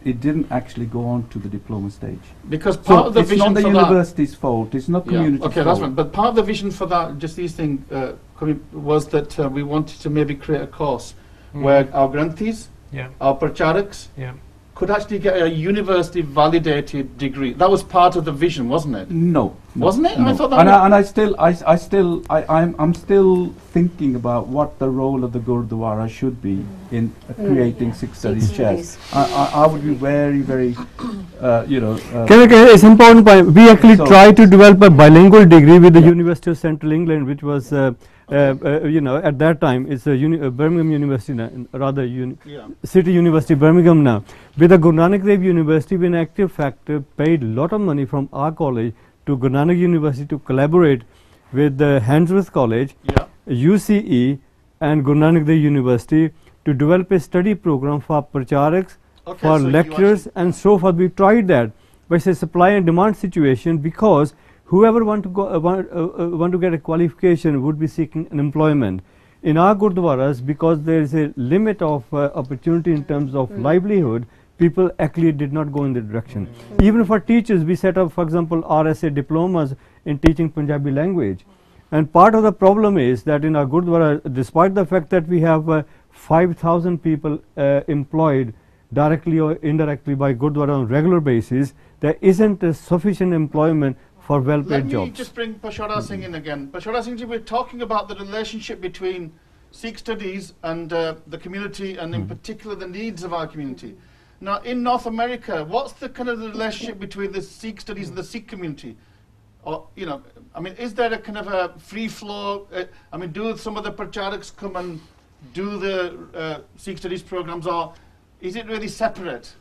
[SPEAKER 7] it didn't actually go on to the diploma stage.
[SPEAKER 2] Because part
[SPEAKER 7] So
[SPEAKER 2] of the
[SPEAKER 7] it's
[SPEAKER 2] vision
[SPEAKER 7] not the
[SPEAKER 2] for that.
[SPEAKER 7] university's fault. It's not
[SPEAKER 2] Yeah.
[SPEAKER 7] community
[SPEAKER 2] Okay,
[SPEAKER 7] fault.
[SPEAKER 2] that's fine. But part of the vision for that, just these things, was that we wanted to maybe create a course where our granthees,
[SPEAKER 4] Yeah.
[SPEAKER 2] our pracharaks,
[SPEAKER 4] Yeah.
[SPEAKER 2] could actually get a university validated degree. That was part of the vision, wasn't it?
[SPEAKER 7] No, no,
[SPEAKER 2] Wasn't it?
[SPEAKER 7] No.
[SPEAKER 2] I thought that
[SPEAKER 7] and,
[SPEAKER 2] was-
[SPEAKER 7] I, and I'm still thinking about what the role of the Gurdwara should be in creating Sikh studies chairs. I would be very, very,
[SPEAKER 1] It's important point. We actually
[SPEAKER 7] So-
[SPEAKER 1] tried to develop a bilingual degree with the University of Central England, which was, at that time, it's a Birmingham University, now,
[SPEAKER 2] Yeah.
[SPEAKER 1] City University, Birmingham now. With the Guru Nanak Dev University, we in actual fact paid a lot of money from our college to Guru Nanak University to collaborate with the Handsworth College,
[SPEAKER 2] Yeah.
[SPEAKER 1] UCE, and Guru Nanak Dev University to develop a study program for pracharaks,
[SPEAKER 2] Okay,
[SPEAKER 1] for
[SPEAKER 2] so you
[SPEAKER 1] lecturers,
[SPEAKER 2] actually-
[SPEAKER 1] and so forth. We tried that, but it's a supply and demand situation, because whoever want to get a qualification would be seeking an employment. In our Gurdwaras, because there is a limit of opportunity in terms of livelihood, people actually did not go in the direction. Even for teachers, we set up, for example, RSA diplomas in teaching Punjabi language. And part of the problem is that in our Gurdwara, despite the fact that we have 5,000 people employed directly or indirectly by Gurdwara on regular basis, there isn't sufficient employment for well-paid
[SPEAKER 2] Let me
[SPEAKER 1] jobs.
[SPEAKER 2] just bring Pashara Singh in again. Pashara Singh ji, we're talking about the relationship between Sikh studies and the community, and in particular the needs of our community. Now, in North America, what's the kind of the relationship between the Sikh studies and the Sikh community? Or, is there a kind of a free flow? Do some of the pracharaks come and do the Sikh studies programs, or is it really separate?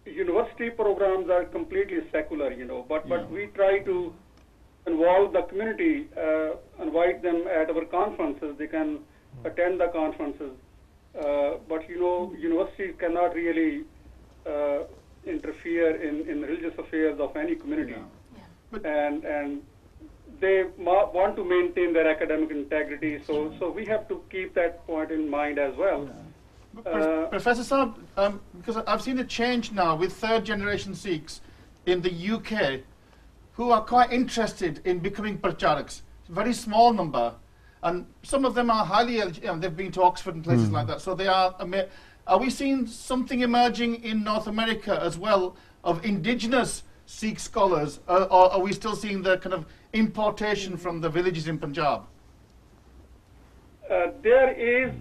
[SPEAKER 3] University programs are completely secular, but we try to involve the community, invite them at our conferences. They can attend the conferences. But universities cannot really interfere in religious affairs of any community. And they want to maintain their academic integrity, so we have to keep that point in mind as well.
[SPEAKER 2] Professor Saab, because I've seen a change now with third generation Sikhs in the UK who are quite interested in becoming pracharaks. It's a very small number, and some of them are highly eligible. They've been to Oxford and places like that, so they are. Are we seeing something emerging in North America as well of indigenous Sikh scholars, or are we still seeing the kind of importation from the villages in Punjab?
[SPEAKER 3] There is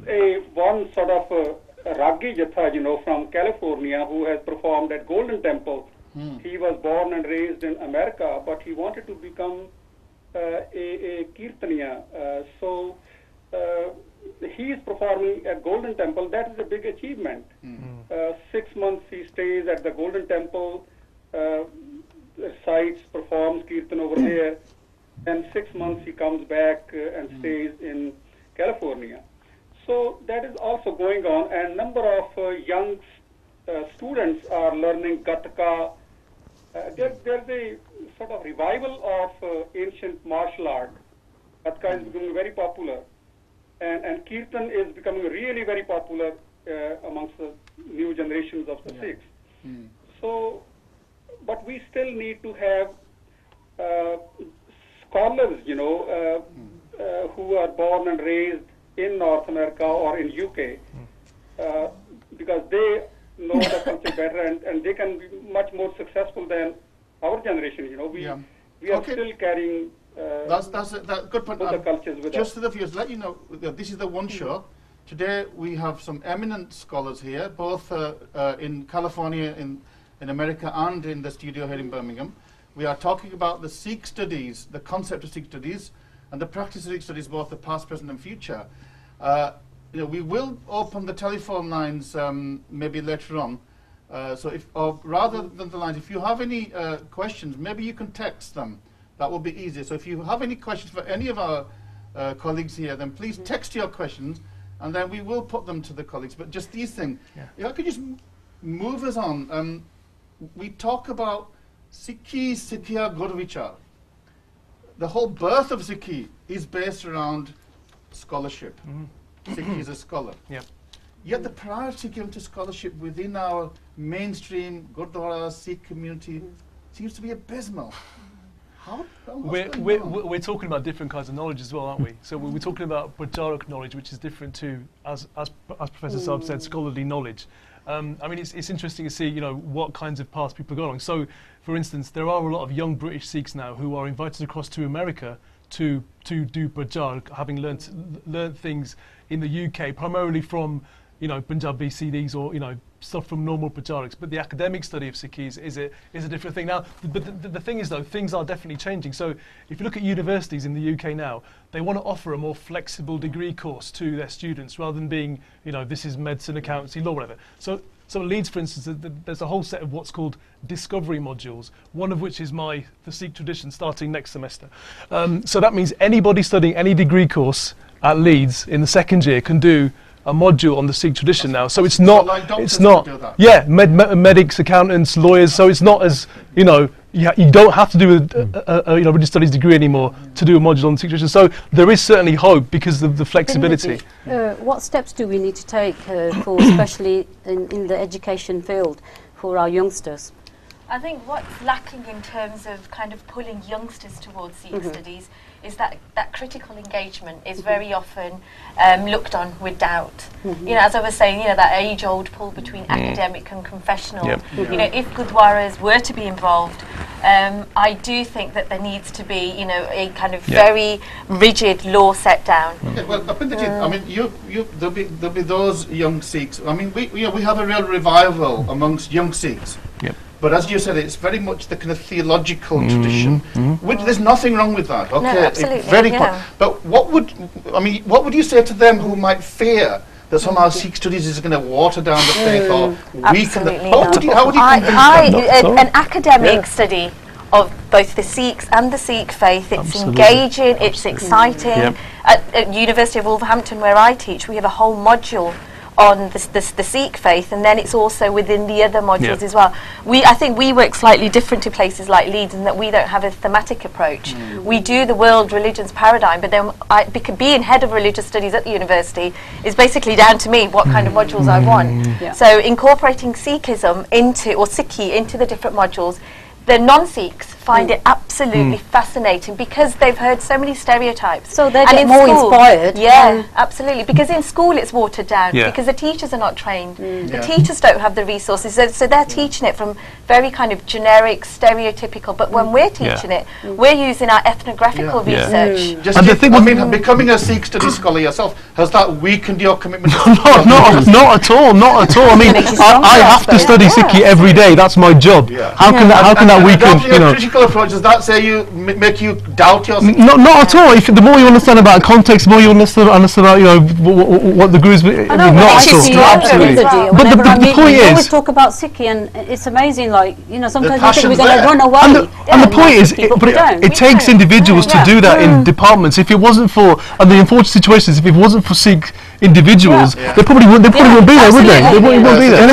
[SPEAKER 3] one sort of Ragi Jatha, from California, who has performed at Golden Temple. He was born and raised in America, but he wanted to become a Kirtaniya. So he is performing at Golden Temple. That is a big achievement. 6 months he stays at the Golden Temple, recites, performs Kirtan over there. Then 6 months he comes back and stays in California. So that is also going on, and number of young students are learning Gatka. There's a sort of revival of ancient martial art. Gatka is becoming very popular, and Kirtan is becoming really very popular amongst the new generations of the Sikhs. So, but we still need to have scholars, who are born and raised in North America or in UK, because they know the culture better, and they can be much more successful than our generation. We are
[SPEAKER 2] Okay.
[SPEAKER 3] still carrying
[SPEAKER 2] That's a good point.
[SPEAKER 3] both the cultures with
[SPEAKER 2] Just
[SPEAKER 3] us.
[SPEAKER 2] to the viewers, let you know, this is the one show. Today we have some eminent scholars here, both in California, in America, and in the studio here in Birmingham. We are talking about the Sikh studies, the concept of Sikh studies, and the practice of Sikh studies, both the past, present, and future. We will open the telephone lines maybe later on. So rather than the lines, if you have any questions, maybe you can text them. That will be easier. So if you have any questions for any of our colleagues here, then please text your questions, and then we will put them to the colleagues. But just these things, if I could just move us on. We talk about Sikhi, Sikhya, Gurvichar. The whole birth of Sikhi is based around scholarship. Sikhi is a scholar. Yet the priority given to scholarship within our mainstream Gurdwara Sikh community seems to be abysmal.
[SPEAKER 4] We're talking about different kinds of knowledge as well, aren't we? So we're talking about Pracharak knowledge, which is different to, as Professor Saab said, scholarly knowledge. I mean, it's interesting to see, what kinds of paths people go along. So, for instance, there are a lot of young British Sikhs now who are invited across to America to do Pracharak, having learnt things in the UK, primarily from Punjabi CDs or stuff from normal Pracharaks. But the academic study of Sikhis is a different thing. Now, the thing is though, things are definitely changing. So if you look at universities in the UK now, they want to offer a more flexible degree course to their students rather than being, this is medicine, accountancy, law, whatever. So at Leeds, for instance, there's a whole set of what's called discovery modules, one of which is the Sikh tradition starting next semester. So that means anybody studying any degree course at Leeds in the second year can do a module on the Sikh tradition now. So it's not, medics, accountants, lawyers, so it's not as, you don't have to do a religious studies degree anymore to do a module on the Sikh tradition. So there is certainly hope because of the flexibility.
[SPEAKER 6] What steps do we need to take for, especially in the education field, for our youngsters?
[SPEAKER 5] I think what's lacking in terms of kind of pulling youngsters towards Sikh studies is that critical engagement is very often looked on with doubt. As I was saying, that age-old pull between academic and confessional. If Gurdwaras were to be involved, I do think that there needs to be, a kind of very rigid law set down.
[SPEAKER 2] Well, there'll be those young Sikhs. I mean, we have a real revival amongst young Sikhs. But as you said, it's very much the kind of theological tradition. Which there's nothing wrong with that. Okay,
[SPEAKER 5] no, absolutely,
[SPEAKER 2] very but what would you say to them who might fear that somehow Sikh studies is going to water down the faith or weaken the? How would you convince them?
[SPEAKER 5] An academic study of both the Sikhs and the Sikh faith, it's engaging, it's exciting. At University of Wolverhampton, where I teach, we have a whole module on the Sikh faith, and then it's also within the other modules as well. I think we work slightly different to places like Leeds in that we don't have a thematic approach. We do the world religions paradigm, but then being head of religious studies at the university is basically down to me what kind of modules I want. So incorporating Sikhism or Sikhi into the different modules, the non-Sikhs find it absolutely fascinating because they've heard so many stereotypes.
[SPEAKER 6] So they get more inspired.
[SPEAKER 5] Yeah, absolutely. Because in school it's watered down because the teachers are not trained. The teachers don't have the resources. So they're teaching it from very kind of generic, stereotypical. But when we're teaching it, we're using our ethnographical research.
[SPEAKER 2] Becoming a Sikh studies scholar yourself, has that weakened your commitment?
[SPEAKER 4] Not at all. I mean, I have to study Sikhi every day. That's my job. How can that weaken?
[SPEAKER 2] Critical approach, does that say make you doubt yourself?
[SPEAKER 4] Not at all. The more you understand about context, the more you understand about what the Guru's. Not at all.
[SPEAKER 6] Absolutely.
[SPEAKER 4] But the point is,
[SPEAKER 6] we always talk about Sikhi, and it's amazing. Sometimes we think we're going to run away.
[SPEAKER 4] And the point is, it takes individuals to do that in departments. If it wasn't for, and the unfortunate situations, if it wasn't for Sikh individuals, they probably wouldn't be there, would they? They wouldn't be there.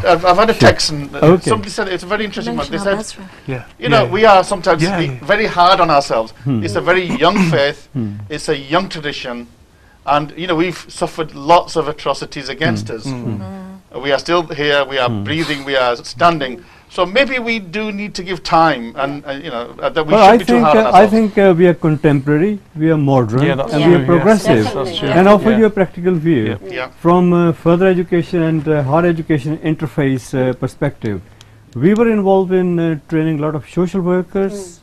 [SPEAKER 2] I've had a text and somebody said it's a very interesting one. They said, we are sometimes very hard on ourselves. It's a very young faith. It's a young tradition, and we've suffered lots of atrocities against us. We are still here. We are breathing. We are standing. So maybe we do need to give time, and that we shouldn't be too hard on ourselves.
[SPEAKER 1] I think we are contemporary, we are modern, and we are progressive, and offer you a practical view from further education and higher education interface perspective. We were involved in training a lot of social workers,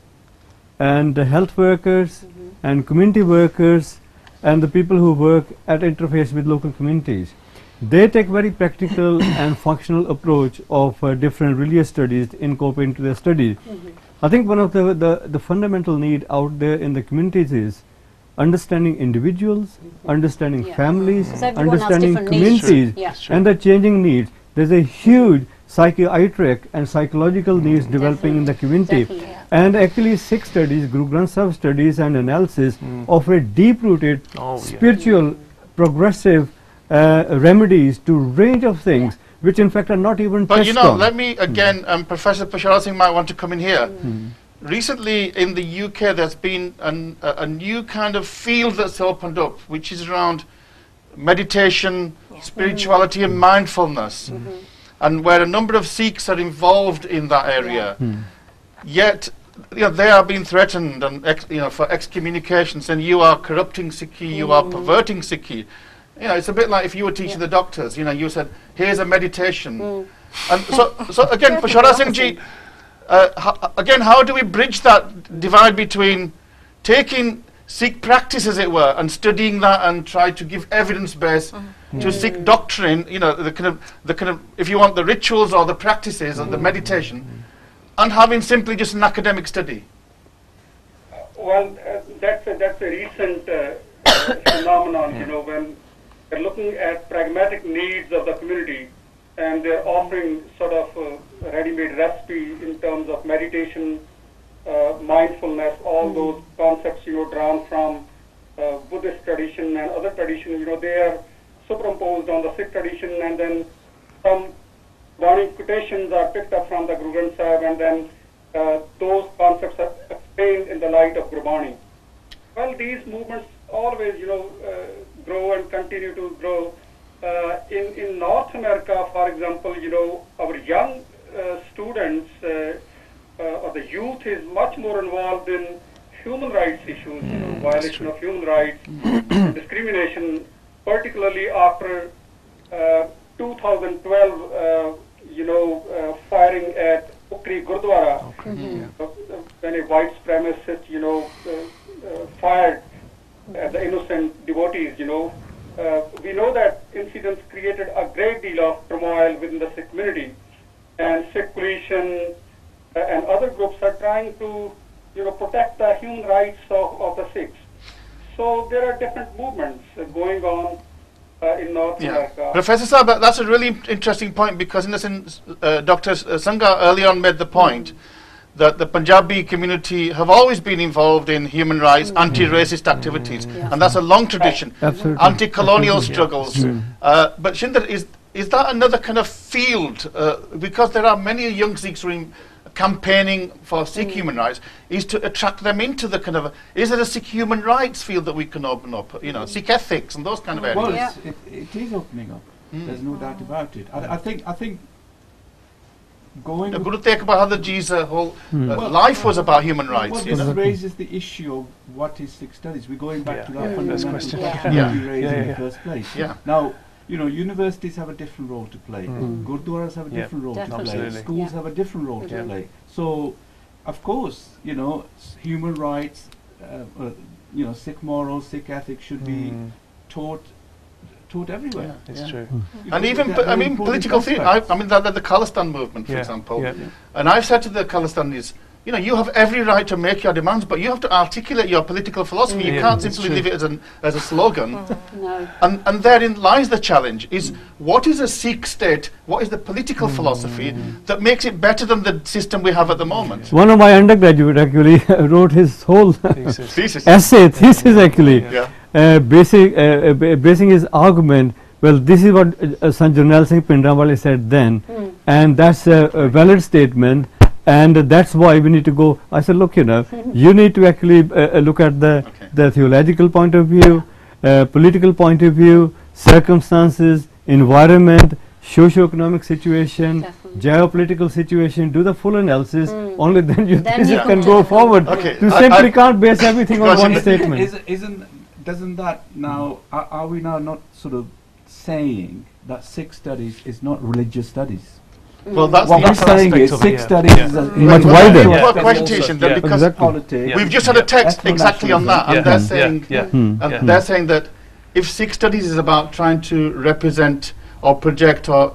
[SPEAKER 1] and the health workers and community workers and the people who work at interface with local communities. They take very practical and functional approach of different religious studies incorporated into their studies. I think one of the fundamental need out there in the communities is understanding individuals, understanding families,
[SPEAKER 6] So everyone has
[SPEAKER 1] understanding
[SPEAKER 6] different needs.
[SPEAKER 1] communities
[SPEAKER 6] Yeah.
[SPEAKER 1] and the changing needs. There's a huge psychiatric and psychological needs developing in the community.
[SPEAKER 6] Definitely, yeah.
[SPEAKER 1] And actually Sikh studies, Guru Granth Sahib studies and analysis offer a deep-rooted, spiritual, progressive remedies to range of things which in fact are not even
[SPEAKER 2] But
[SPEAKER 1] touched
[SPEAKER 2] you know,
[SPEAKER 1] on.
[SPEAKER 2] let me again, Professor Pushkar Singh might want to come in here. Recently in the UK there's been a new kind of field that's opened up, which is around meditation, spirituality and mindfulness, and where a number of Sikhs are involved in that area. Yet they are being threatened and for excommunication, saying you are corrupting Sikhi, you are perverting Sikhi. It's a bit like if you were teaching the doctors, you said, here's a meditation. And so again, Pushkar Singh ji, again, how do we bridge that divide between taking Sikh practice, as it were, and studying that and try to give evidence base to Sikh doctrine, the kind of, if you want, the rituals or the practices and the meditation, and having simply just an academic study?
[SPEAKER 3] Well, that's a recent phenomenon, when they're looking at pragmatic needs of the community and they're offering sort of a ready-made recipe in terms of meditation, mindfulness, all those concepts, drawn from Buddhist tradition and other traditions, they are superimposed on the Sikh tradition, and then some Gurbani quotations are picked up from the Guru Granth Sahib, and then those concepts are explained in the light of Gurbani. Well, these movements always, grow and continue to grow. In North America, for example, our young students or the youth is much more involved in human rights issues, violation of human rights, discrimination, particularly after 2012, firing at Ukri Gurdwara, when a white supremacist, fired at the innocent devotees, we know that incidents created a great deal of turmoil within the Sikh community, and Sikh coalition and other groups are trying to, protect the human rights of the Sikhs. So there are different movements going on in North America.
[SPEAKER 2] Professor Saab, that's a really interesting point, because in the sense, Dr. Sangha earlier on made the point that the Punjabi community have always been involved in human rights, anti-racist activities, and that's a long tradition.
[SPEAKER 1] Absolutely.
[SPEAKER 2] Anti-colonial struggles. But Shinder, is that another kind of field, because there are many young Sikhs who are campaigning for Sikh human rights, is to attract them into the kind of, is it a Sikh human rights field that we can open up, Sikh ethics and those kind of areas?
[SPEAKER 7] Well, it is opening up. There's no doubt about it. I think going...
[SPEAKER 2] Guru Tegh Bahadur Ji's whole life was about human rights.
[SPEAKER 7] Well, this raises the issue of what is Sikh studies. We're going back to that fundamental question we raised in the first place. Now, universities have a different role to play. Gurdwaras have a different role to play. Schools have a different role to play. So, of course, human rights, Sikh morals, Sikh ethics should be taught everywhere.
[SPEAKER 4] It's true.
[SPEAKER 2] And even, political theory. The Khalistan movement, for example. And I've said to the Khalistanis, you have every right to make your demands, but you have to articulate your political philosophy. You can't simply leave it as a slogan.
[SPEAKER 6] No.
[SPEAKER 2] And therein lies the challenge, is what is a Sikh state, what is the political philosophy that makes it better than the system we have at the moment?
[SPEAKER 1] One of my undergraduate actually wrote his whole
[SPEAKER 2] Thesis.
[SPEAKER 1] thesis actually, basing his argument. Well, this is what Sant Jarnail Singh Pindranwale said then, and that's a valid statement. And that's why we need to go. I said, look, you need to actually look at the theological point of view, political point of view, circumstances, environment, socio-economic situation, geopolitical situation. Do the full analysis. Only then your thesis can go forward. You simply can't base everything on one statement.
[SPEAKER 7] Doesn't that now? Are we now not sort of saying that Sikh studies is not religious studies?
[SPEAKER 2] Well, that's
[SPEAKER 7] What
[SPEAKER 2] the
[SPEAKER 7] we're saying
[SPEAKER 4] aspect
[SPEAKER 7] is
[SPEAKER 4] of it,
[SPEAKER 7] Sikh
[SPEAKER 4] yeah.
[SPEAKER 7] studies
[SPEAKER 4] Yeah.
[SPEAKER 7] is a
[SPEAKER 1] Much wider.
[SPEAKER 2] Well,
[SPEAKER 4] Yeah.
[SPEAKER 2] quotation then,
[SPEAKER 4] Yeah.
[SPEAKER 2] because
[SPEAKER 1] Exactly.
[SPEAKER 7] politics.
[SPEAKER 2] we've just had a text exactly on that, and
[SPEAKER 4] Yeah.
[SPEAKER 2] they're
[SPEAKER 4] Yeah.
[SPEAKER 2] saying,
[SPEAKER 4] Yeah.
[SPEAKER 2] and
[SPEAKER 4] Yeah.
[SPEAKER 2] they're saying that if Sikh studies is about trying to represent or project or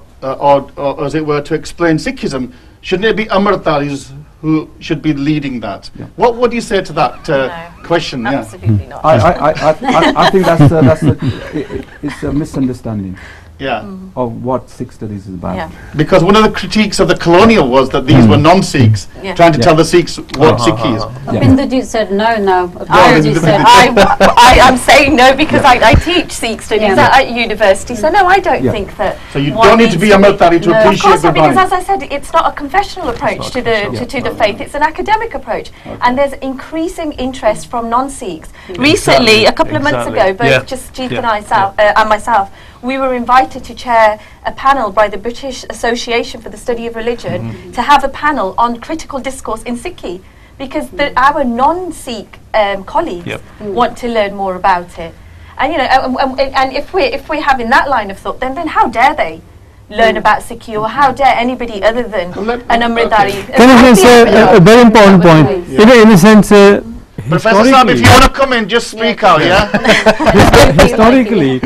[SPEAKER 2] as it were, to explain Sikhism, shouldn't it be Amritaris who should be leading that?
[SPEAKER 7] Yeah.
[SPEAKER 2] What would you say to that
[SPEAKER 5] No.
[SPEAKER 2] question? Yeah.
[SPEAKER 5] Absolutely not.
[SPEAKER 7] I think it's a misunderstanding
[SPEAKER 2] Yeah.
[SPEAKER 7] of what Sikh studies is about.
[SPEAKER 5] Yeah.
[SPEAKER 2] Because one of the critiques of the colonial was that these were non-Sikhs,
[SPEAKER 5] Yeah.
[SPEAKER 2] trying to
[SPEAKER 7] Yeah.
[SPEAKER 2] tell the Sikhs what Sikh is.
[SPEAKER 7] Yeah.
[SPEAKER 6] Bindu said no.
[SPEAKER 5] I,
[SPEAKER 6] Bindu said
[SPEAKER 5] I'm saying no because I teach Sikh studies
[SPEAKER 6] Yeah.
[SPEAKER 5] at university, so no, I don't
[SPEAKER 7] Yeah.
[SPEAKER 5] think that.
[SPEAKER 2] So you
[SPEAKER 5] one
[SPEAKER 2] don't need to
[SPEAKER 5] needs
[SPEAKER 2] be Amritari to
[SPEAKER 6] No.
[SPEAKER 5] Of
[SPEAKER 2] appreciate
[SPEAKER 5] course not, because
[SPEAKER 2] Gurbani.
[SPEAKER 5] as I said, it's not a confessional approach to the to the faith. It's an academic approach, and there's increasing interest from non-Sikhs. Recently, a couple of months ago, both
[SPEAKER 4] Yeah.
[SPEAKER 5] just Jeet
[SPEAKER 4] Yeah.
[SPEAKER 5] and myself, we were invited to chair a panel by the British Association for the Study of Religion to have a panel on critical discourse in Sikhi, because our non-Sikh colleagues
[SPEAKER 4] Yep.
[SPEAKER 5] want to learn more about it. And you know, and if we're having that line of thought, then how dare they learn about Sikhi, or how dare anybody other than
[SPEAKER 2] Well, let-
[SPEAKER 5] an Amritari?
[SPEAKER 1] Can I just say a very important point? In a sense,
[SPEAKER 2] Professor Saab, if you want to come in, just speak out, yeah?
[SPEAKER 1] historically,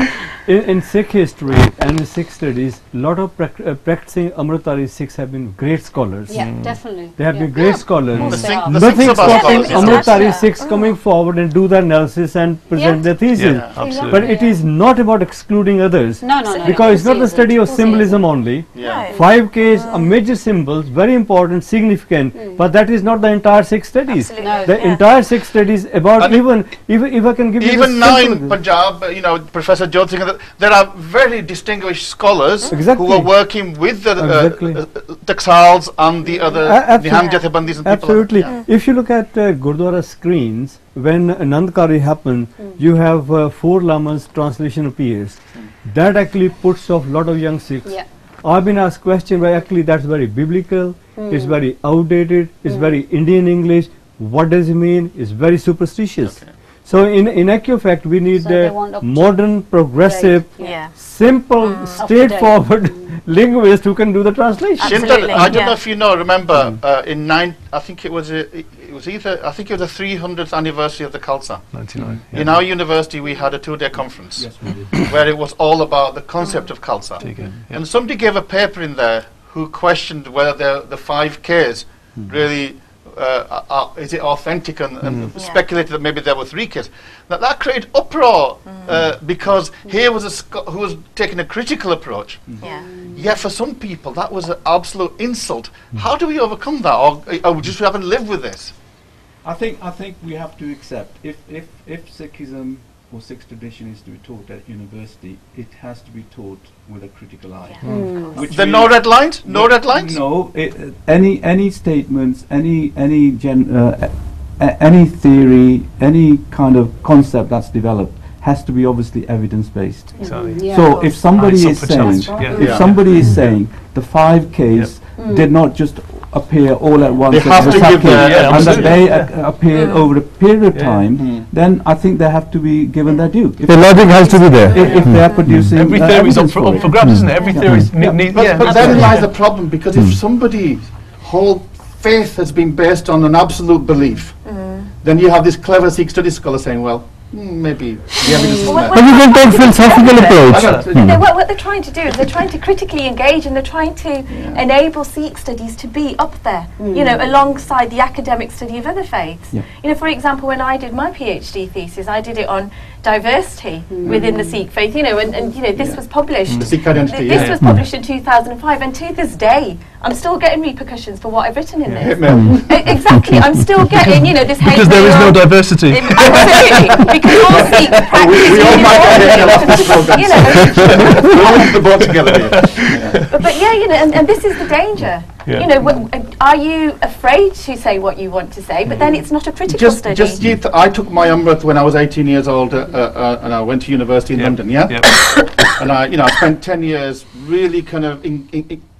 [SPEAKER 1] in Sikh history and in Sikh studies, a lot of practicing Amritari Sikhs have been great scholars.
[SPEAKER 6] Yeah, definitely.
[SPEAKER 1] They have
[SPEAKER 6] Yeah.
[SPEAKER 1] been great scholars.
[SPEAKER 2] The
[SPEAKER 6] They
[SPEAKER 2] Sikh-
[SPEAKER 6] are.
[SPEAKER 2] the
[SPEAKER 1] Nothing
[SPEAKER 2] Sikhs are about
[SPEAKER 1] stopping
[SPEAKER 2] scholars,
[SPEAKER 1] Amritari
[SPEAKER 5] Yeah.
[SPEAKER 1] Sikhs coming forward and do the analysis and present
[SPEAKER 6] Yeah.
[SPEAKER 1] their thesis.
[SPEAKER 2] Yeah,
[SPEAKER 4] absolutely.
[SPEAKER 1] But it is not about excluding others.
[SPEAKER 6] No.
[SPEAKER 1] Because it's not the
[SPEAKER 6] Of course
[SPEAKER 1] study
[SPEAKER 6] it
[SPEAKER 1] of
[SPEAKER 6] isn't.
[SPEAKER 1] symbolism only.
[SPEAKER 2] Yeah.
[SPEAKER 1] 5Ks are major symbols, very important, significant, but that is not the entire Sikh studies.
[SPEAKER 5] Absolutely.
[SPEAKER 6] No.
[SPEAKER 1] The
[SPEAKER 5] Yeah.
[SPEAKER 1] entire Sikh studies about
[SPEAKER 2] And
[SPEAKER 1] if I can give you
[SPEAKER 2] Even
[SPEAKER 1] the
[SPEAKER 2] now
[SPEAKER 1] simple
[SPEAKER 2] in Punjab, Professor Jyotsingh, there are very distinguished scholars
[SPEAKER 1] Exactly.
[SPEAKER 2] who are working with the
[SPEAKER 1] Exactly.
[SPEAKER 2] Taksals and the other Niham Jathebandis and people.
[SPEAKER 1] Absolutely.
[SPEAKER 2] Yeah.
[SPEAKER 1] If you look at Gurdwara screens, when Nandkari happened, you have 4 Lamas translation appears. That actually puts off a lot of young Sikhs.
[SPEAKER 6] Yeah.
[SPEAKER 1] I've been asked question, but actually that's very biblical, it's very outdated, it's very Indian English. What does it mean? It's very superstitious.
[SPEAKER 2] Okay.
[SPEAKER 1] So in actual fact, we need
[SPEAKER 6] So they want up to
[SPEAKER 1] modern, progressive,
[SPEAKER 5] Yeah.
[SPEAKER 1] simple,
[SPEAKER 6] Up to
[SPEAKER 1] straightforward linguist who can do the translation.
[SPEAKER 5] Absolutely,
[SPEAKER 2] I don't
[SPEAKER 5] yeah.
[SPEAKER 2] know if you know. Remember, I think it was the 300th anniversary of the Khalsa.
[SPEAKER 4] 99.
[SPEAKER 2] In our university, we had a 2-day conference
[SPEAKER 7] Yes, we did.
[SPEAKER 2] where it was all about the concept of Khalsa.
[SPEAKER 4] Yeah.
[SPEAKER 2] And somebody gave a paper in there who questioned whether the 5Ks really is it authentic, and
[SPEAKER 5] Yeah.
[SPEAKER 2] speculated that maybe there were 3 Ks. That created uproar because here was who was taking a critical approach.
[SPEAKER 5] Yeah.
[SPEAKER 2] Yet for some people that was an absolute insult. How do we overcome that, or we just have to live with this?
[SPEAKER 7] I think we have to accept if Sikhism or Sikh tradition is to be taught at university, it has to be taught with a critical eye. Which
[SPEAKER 2] There are no
[SPEAKER 7] means-
[SPEAKER 2] red lines? No red lines?
[SPEAKER 7] No, any statements, any theory, any kind of concept that's developed has to be obviously evidence based.
[SPEAKER 4] Exactly.
[SPEAKER 6] Yeah,
[SPEAKER 7] So
[SPEAKER 6] of
[SPEAKER 7] if
[SPEAKER 6] course.
[SPEAKER 7] somebody
[SPEAKER 4] It's up
[SPEAKER 7] is
[SPEAKER 4] for
[SPEAKER 7] saying,
[SPEAKER 4] challenge. Yeah.
[SPEAKER 7] if
[SPEAKER 2] Yeah.
[SPEAKER 7] somebody is saying the 5Ks did not just appear all at once
[SPEAKER 2] They
[SPEAKER 7] as
[SPEAKER 2] have
[SPEAKER 7] a
[SPEAKER 2] to give
[SPEAKER 7] Saki,
[SPEAKER 2] their-
[SPEAKER 4] Yeah,
[SPEAKER 7] and that
[SPEAKER 4] absolutely.
[SPEAKER 7] they appeared over a period of
[SPEAKER 4] Yeah.
[SPEAKER 7] time, then I think they have to be given their due. If,
[SPEAKER 1] The logic has to be there.
[SPEAKER 7] if they are producing
[SPEAKER 4] Every theory is up
[SPEAKER 7] evidence
[SPEAKER 4] for
[SPEAKER 7] it.
[SPEAKER 4] grabs, isn't it? Every theory is
[SPEAKER 7] Yeah.
[SPEAKER 2] But then lies the problem, because if somebody's whole faith has been based on an absolute belief, then you have this clever Sikh studies scholar saying, well, maybe the evidence is
[SPEAKER 5] Well,
[SPEAKER 2] there.
[SPEAKER 1] But you can take philosophical approach.
[SPEAKER 2] I don't-
[SPEAKER 5] What they're trying to do is they're trying to critically engage, and they're trying to enable Sikh studies to be up there, alongside the academic study of other faiths.
[SPEAKER 7] Yeah.
[SPEAKER 5] For example, when I did my PhD thesis, I did it on diversity within the Sikh faith, and this was published.
[SPEAKER 2] The Sikh identity,
[SPEAKER 5] This
[SPEAKER 2] yeah.
[SPEAKER 5] was published in 2005, and to this day, I'm still getting repercussions for what I've written in this.
[SPEAKER 2] Hit me.
[SPEAKER 5] Exactly, I'm still getting, this
[SPEAKER 4] Because there is no diversity.
[SPEAKER 5] Absolutely, because all Sikh practice
[SPEAKER 2] We all might get hit off this program.
[SPEAKER 5] you know,
[SPEAKER 2] We're all in the boat together here.
[SPEAKER 5] but and this is the danger.
[SPEAKER 4] Yeah.
[SPEAKER 5] Are you afraid to say what you want to say? But then it's not a critical study.
[SPEAKER 2] I took my Amrit when I was 18 years old, and I went to university in London. Yeah, and I spent 10 years really kind of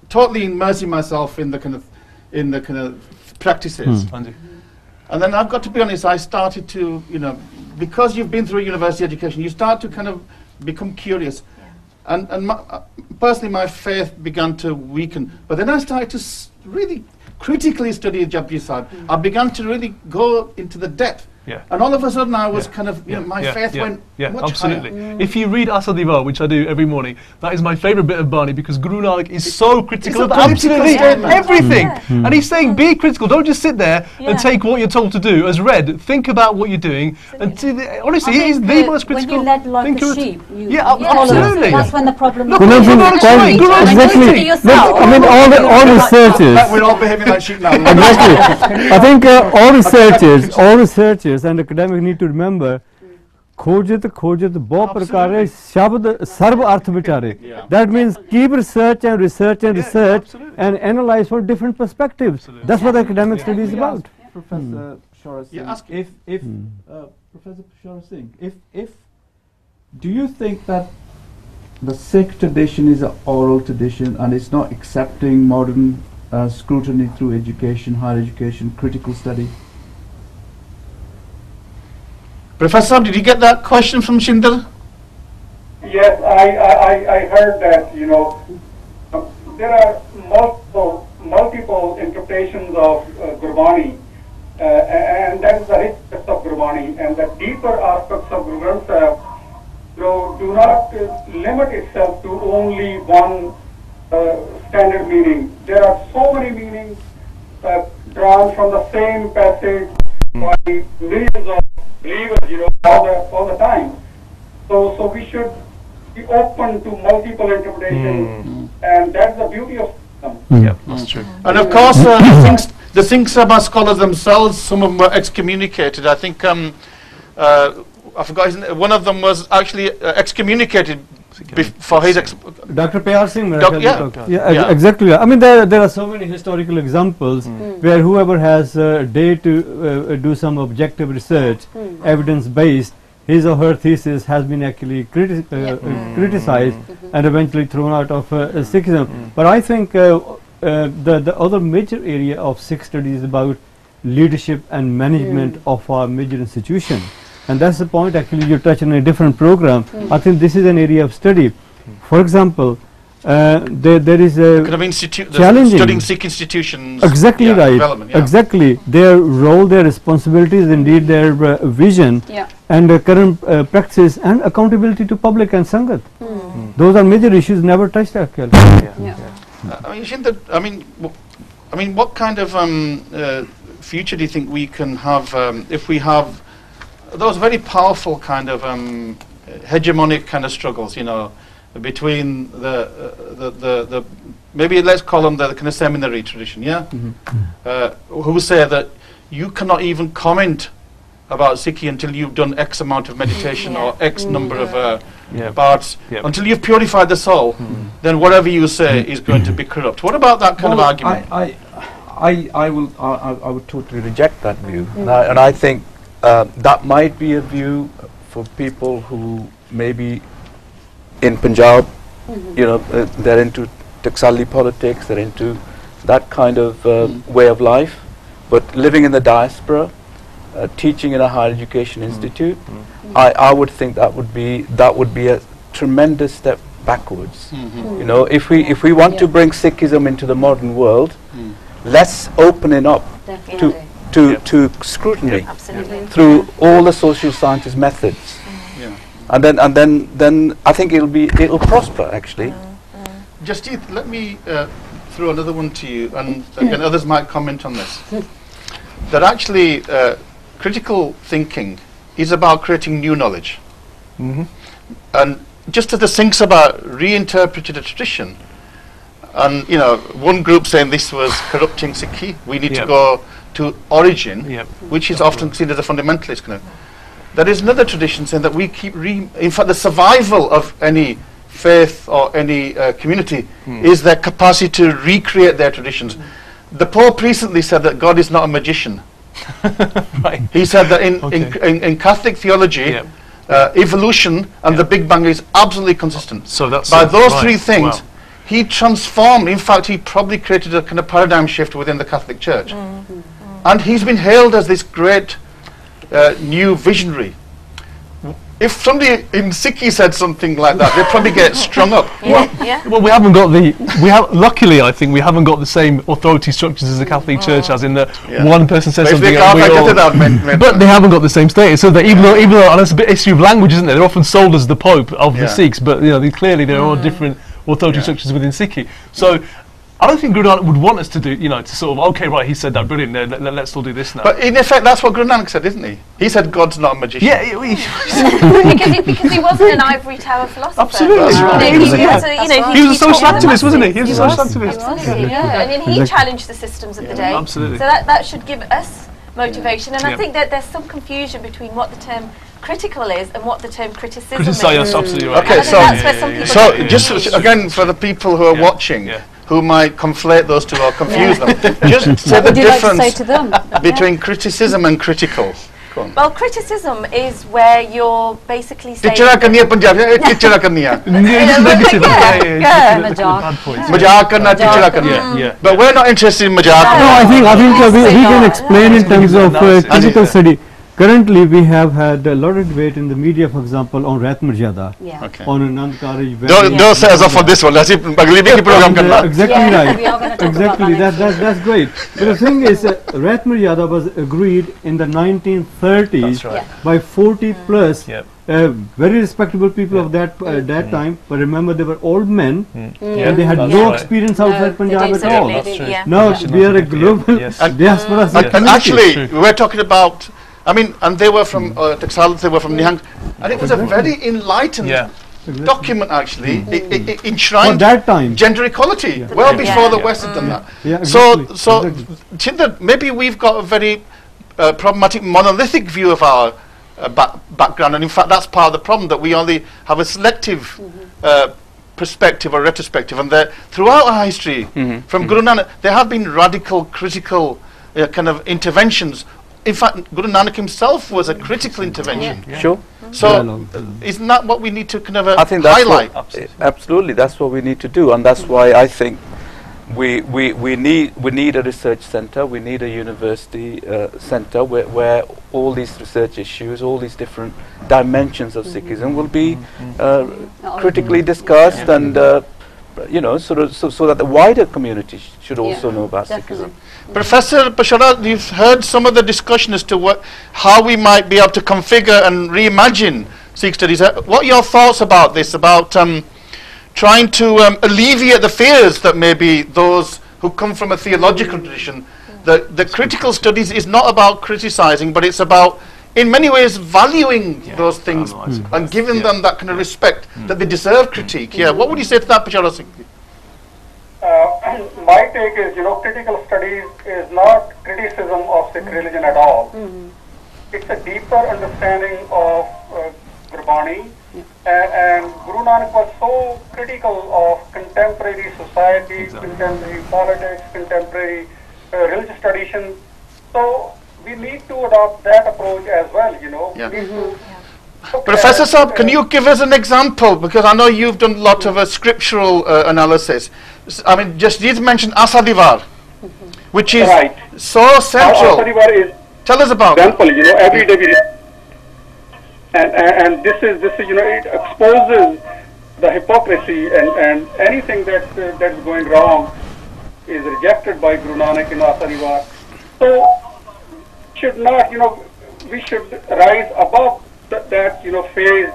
[SPEAKER 2] totally immersing myself in the kind of practices. And then I've got to be honest, I started to, because you've been through a university education, you start to kind of become curious. And personally, my faith began to weaken. But then I started to really critically study the Japanese side. I began to really go into the depth.
[SPEAKER 4] Yeah.
[SPEAKER 2] And all of a sudden I was kind of, my faith went much
[SPEAKER 4] absolutely.
[SPEAKER 2] higher.
[SPEAKER 4] If you read Asadiva, which I do every morning, that is my favourite bit of Bani, because Guru Nanak is so critical
[SPEAKER 2] it's a
[SPEAKER 4] of absolutely
[SPEAKER 2] statement.
[SPEAKER 4] everything. And he's saying, be critical, don't just sit there and take what you're told to do as read. Think about what you're doing. And honestly, he's the most critical.
[SPEAKER 6] When you led like
[SPEAKER 4] thinker.
[SPEAKER 6] a sheep,
[SPEAKER 4] absolutely.
[SPEAKER 6] That's when the problem
[SPEAKER 4] Look,
[SPEAKER 6] comes.
[SPEAKER 4] Guru Nanak's right. Guru Nanak's
[SPEAKER 1] Exactly.
[SPEAKER 4] right.
[SPEAKER 1] I mean, all researchers.
[SPEAKER 2] We're all behaving like sheep now.
[SPEAKER 1] Exactly. I think all researchers and academics need to remember, khojit bo prakare shabd sarv arth vichare. That means keep research and research and analyze from different perspectives. That's what academic study is about.
[SPEAKER 7] Professor Shara Singh, Professor Shara Singh, if do you think that the Sikh tradition is an oral tradition and it's not accepting modern scrutiny through education, higher education, critical study?
[SPEAKER 2] Professor, did you get that question from Shinder?
[SPEAKER 3] Yes, I heard that, there are multiple interpretations of Gurbani, and that is the richness of Gurbani, and the deeper aspects of Guru Granth Sahib do not limit itself to only one standard meaning. There are so many meanings drawn from the same passage by millions of believers, all the time. So we should be open to multiple interpretations, and that's the beauty of them.
[SPEAKER 4] Yeah, that's true.
[SPEAKER 2] And of course, the Singh Sabha scholars themselves, some of them were excommunicated. I think, I forgot his name, one of them was actually excommunicated for his...
[SPEAKER 1] Dr. Pyar Singh.
[SPEAKER 2] Yeah.
[SPEAKER 1] Exactly. I mean, there are so many historical examples where whoever has dared to do some objective research, evidence-based, his or her thesis has been actually criticized and eventually thrown out of Sikhism. But I think the other major area of Sikh studies is about leadership and management of our major institution. And that's the point actually you touch on a different program. I think this is an area of study. For example, there is a
[SPEAKER 2] kind of
[SPEAKER 1] challenging
[SPEAKER 2] studying Sikh institutions.
[SPEAKER 1] Exactly right.
[SPEAKER 2] Development,
[SPEAKER 1] Exactly. Their role, their responsibilities, indeed their vision and current practice and accountability to public and Sangat. Those are major issues never touched actually.
[SPEAKER 2] I mean, what kind of future do you think we can have if we have those very powerful kind of hegemonic kind of struggles, between the maybe let's call them the kind of seminary tradition, who say that you cannot even comment about Sikhi until you've done X amount of meditation or X number of parts, until you've purified the soul, then whatever you say is going to be corrupt. What about that kind of argument?
[SPEAKER 8] I would totally reject that view, and I think that might be a view for people who maybe in Punjab, they're into Taksali politics, they're into that kind of way of life, but living in the diaspora, teaching in a higher education institute, I would think that would be a tremendous step backwards. If we want to bring Sikhism into the modern world, let's open it up to scrutiny through all the social sciences methods, and then I think it'll prosper actually.
[SPEAKER 2] Jasteed, let me throw another one to you, and again others might comment on this. That actually critical thinking is about creating new knowledge, and just as the Singh Sabha reinterpreted a tradition, and one group saying this was corrupting Sikhi, we need to go to origin, which is often seen as a fundamentalist kind of. There is another tradition saying that we keep in fact the survival of any faith or any community is their capacity to recreate their traditions. The Pope recently said that God is not a magician.
[SPEAKER 4] Right.
[SPEAKER 2] He said that in Catholic theology, evolution and the Big Bang is absolutely consistent.
[SPEAKER 4] So that's
[SPEAKER 2] by those three things, he transformed. In fact, he probably created a kind of paradigm shift within the Catholic Church, and he's been hailed as this great new visionary. if somebody in Sikhi said something like that, they'd probably get strung up.
[SPEAKER 5] Yeah.
[SPEAKER 4] Well, luckily, I think we haven't got the same authority structures as the Catholic Church has, in that one person says something and we all, but they haven't got the same status. So that even though and it's a bit issue of language, isn't it? They're often sold as the Pope of the Sikhs, but clearly there are different authority structures within Sikhi. So I don't think Guru Nanak would want us to do, to sort of, okay, right, he said that, brilliant, let's all do this now.
[SPEAKER 2] But in effect, that's what Guru Nanak said, isn't he? He said God's not a magician.
[SPEAKER 4] Yeah,
[SPEAKER 5] because he wasn't an ivory tower philosopher.
[SPEAKER 4] Absolutely. He was a social activist, wasn't he? He was a social activist.
[SPEAKER 5] Yeah, and he challenged the systems of the day.
[SPEAKER 4] Absolutely.
[SPEAKER 5] So that should give us motivation, and I think that there's some confusion between what the term critical is and what the term criticism is.
[SPEAKER 4] Yes, absolutely right.
[SPEAKER 2] Okay,
[SPEAKER 5] that's where some people
[SPEAKER 2] so just again for the people who are watching, who might conflate those two or confuse them, just say the difference between criticism and critical. Go on.
[SPEAKER 5] Well, criticism is where you're basically saying...
[SPEAKER 2] Tichara karniya Punjab tichara karniya. Majak karna, tichara karna. But we're not interested in majak.
[SPEAKER 1] No, I think we can explain in terms of critical study. Currently, we have had a lot of debate in the media, for example, on Raat Maryada, on Anand Karaj.
[SPEAKER 2] Don't say as of for this one. Let's program karna.
[SPEAKER 1] Exactly right. Exactly. That's great. But the thing is, Raat Maryada was agreed in the 1930s by 40 plus very respectable people of that time. But remember, they were old men and they had no experience outside Punjab at all. Now we are a global diaspora.
[SPEAKER 2] And actually, we're talking about. I mean, and they were from Taxal, they were from Nihang, and it was a very enlightened document, actually. It enshrined
[SPEAKER 1] that time
[SPEAKER 2] gender equality well before the West had done that. So Chinder, maybe we've got a very problematic monolithic view of our background, and in fact that's part of the problem, that we only have a selective perspective or retrospective, and that throughout our history, from Guru Nanak, there have been radical, critical kind of interventions. In fact, Guru Nanak himself was a critical intervention.
[SPEAKER 8] Sure.
[SPEAKER 2] So, isn't that what we need to kind of
[SPEAKER 8] I think
[SPEAKER 2] highlight?
[SPEAKER 8] Absolutely, that's what we need to do, and that's why I think we need a research centre, we need a university centre where all these research issues, all these different dimensions of Sikhism will be critically discussed and so that the wider community should also know about Sikhism.
[SPEAKER 2] Professor Pashara, you've heard some of the discussion as to how we might be able to configure and reimagine Sikh studies. What are your thoughts about this, about trying to alleviate the fears that maybe those who come from a theological tradition, the critical studies is not about criticizing, but it's about, in many ways, valuing those things and giving them that kind of respect that they deserve critique. What would you say to that, Pashara Singh?
[SPEAKER 3] My take is, critical studies is not criticism of Sikh religion at all. It's a deeper understanding of Gurbani, and Guru Nanak was so critical of contemporary society, contemporary politics, contemporary religious tradition. So we need to adopt that approach as well, We need to
[SPEAKER 2] Professor Saab, can you give us an example? Because I know you've done a lot of scriptural analysis. I mean, just you mentioned Asadivar, which is so central.
[SPEAKER 3] Asadivar is
[SPEAKER 2] Tell us about
[SPEAKER 3] example, every day we and this is it exposes the hypocrisy and anything that's going wrong is rejected by Guru Nanak in Asadivar. So should not, we should rise above that phase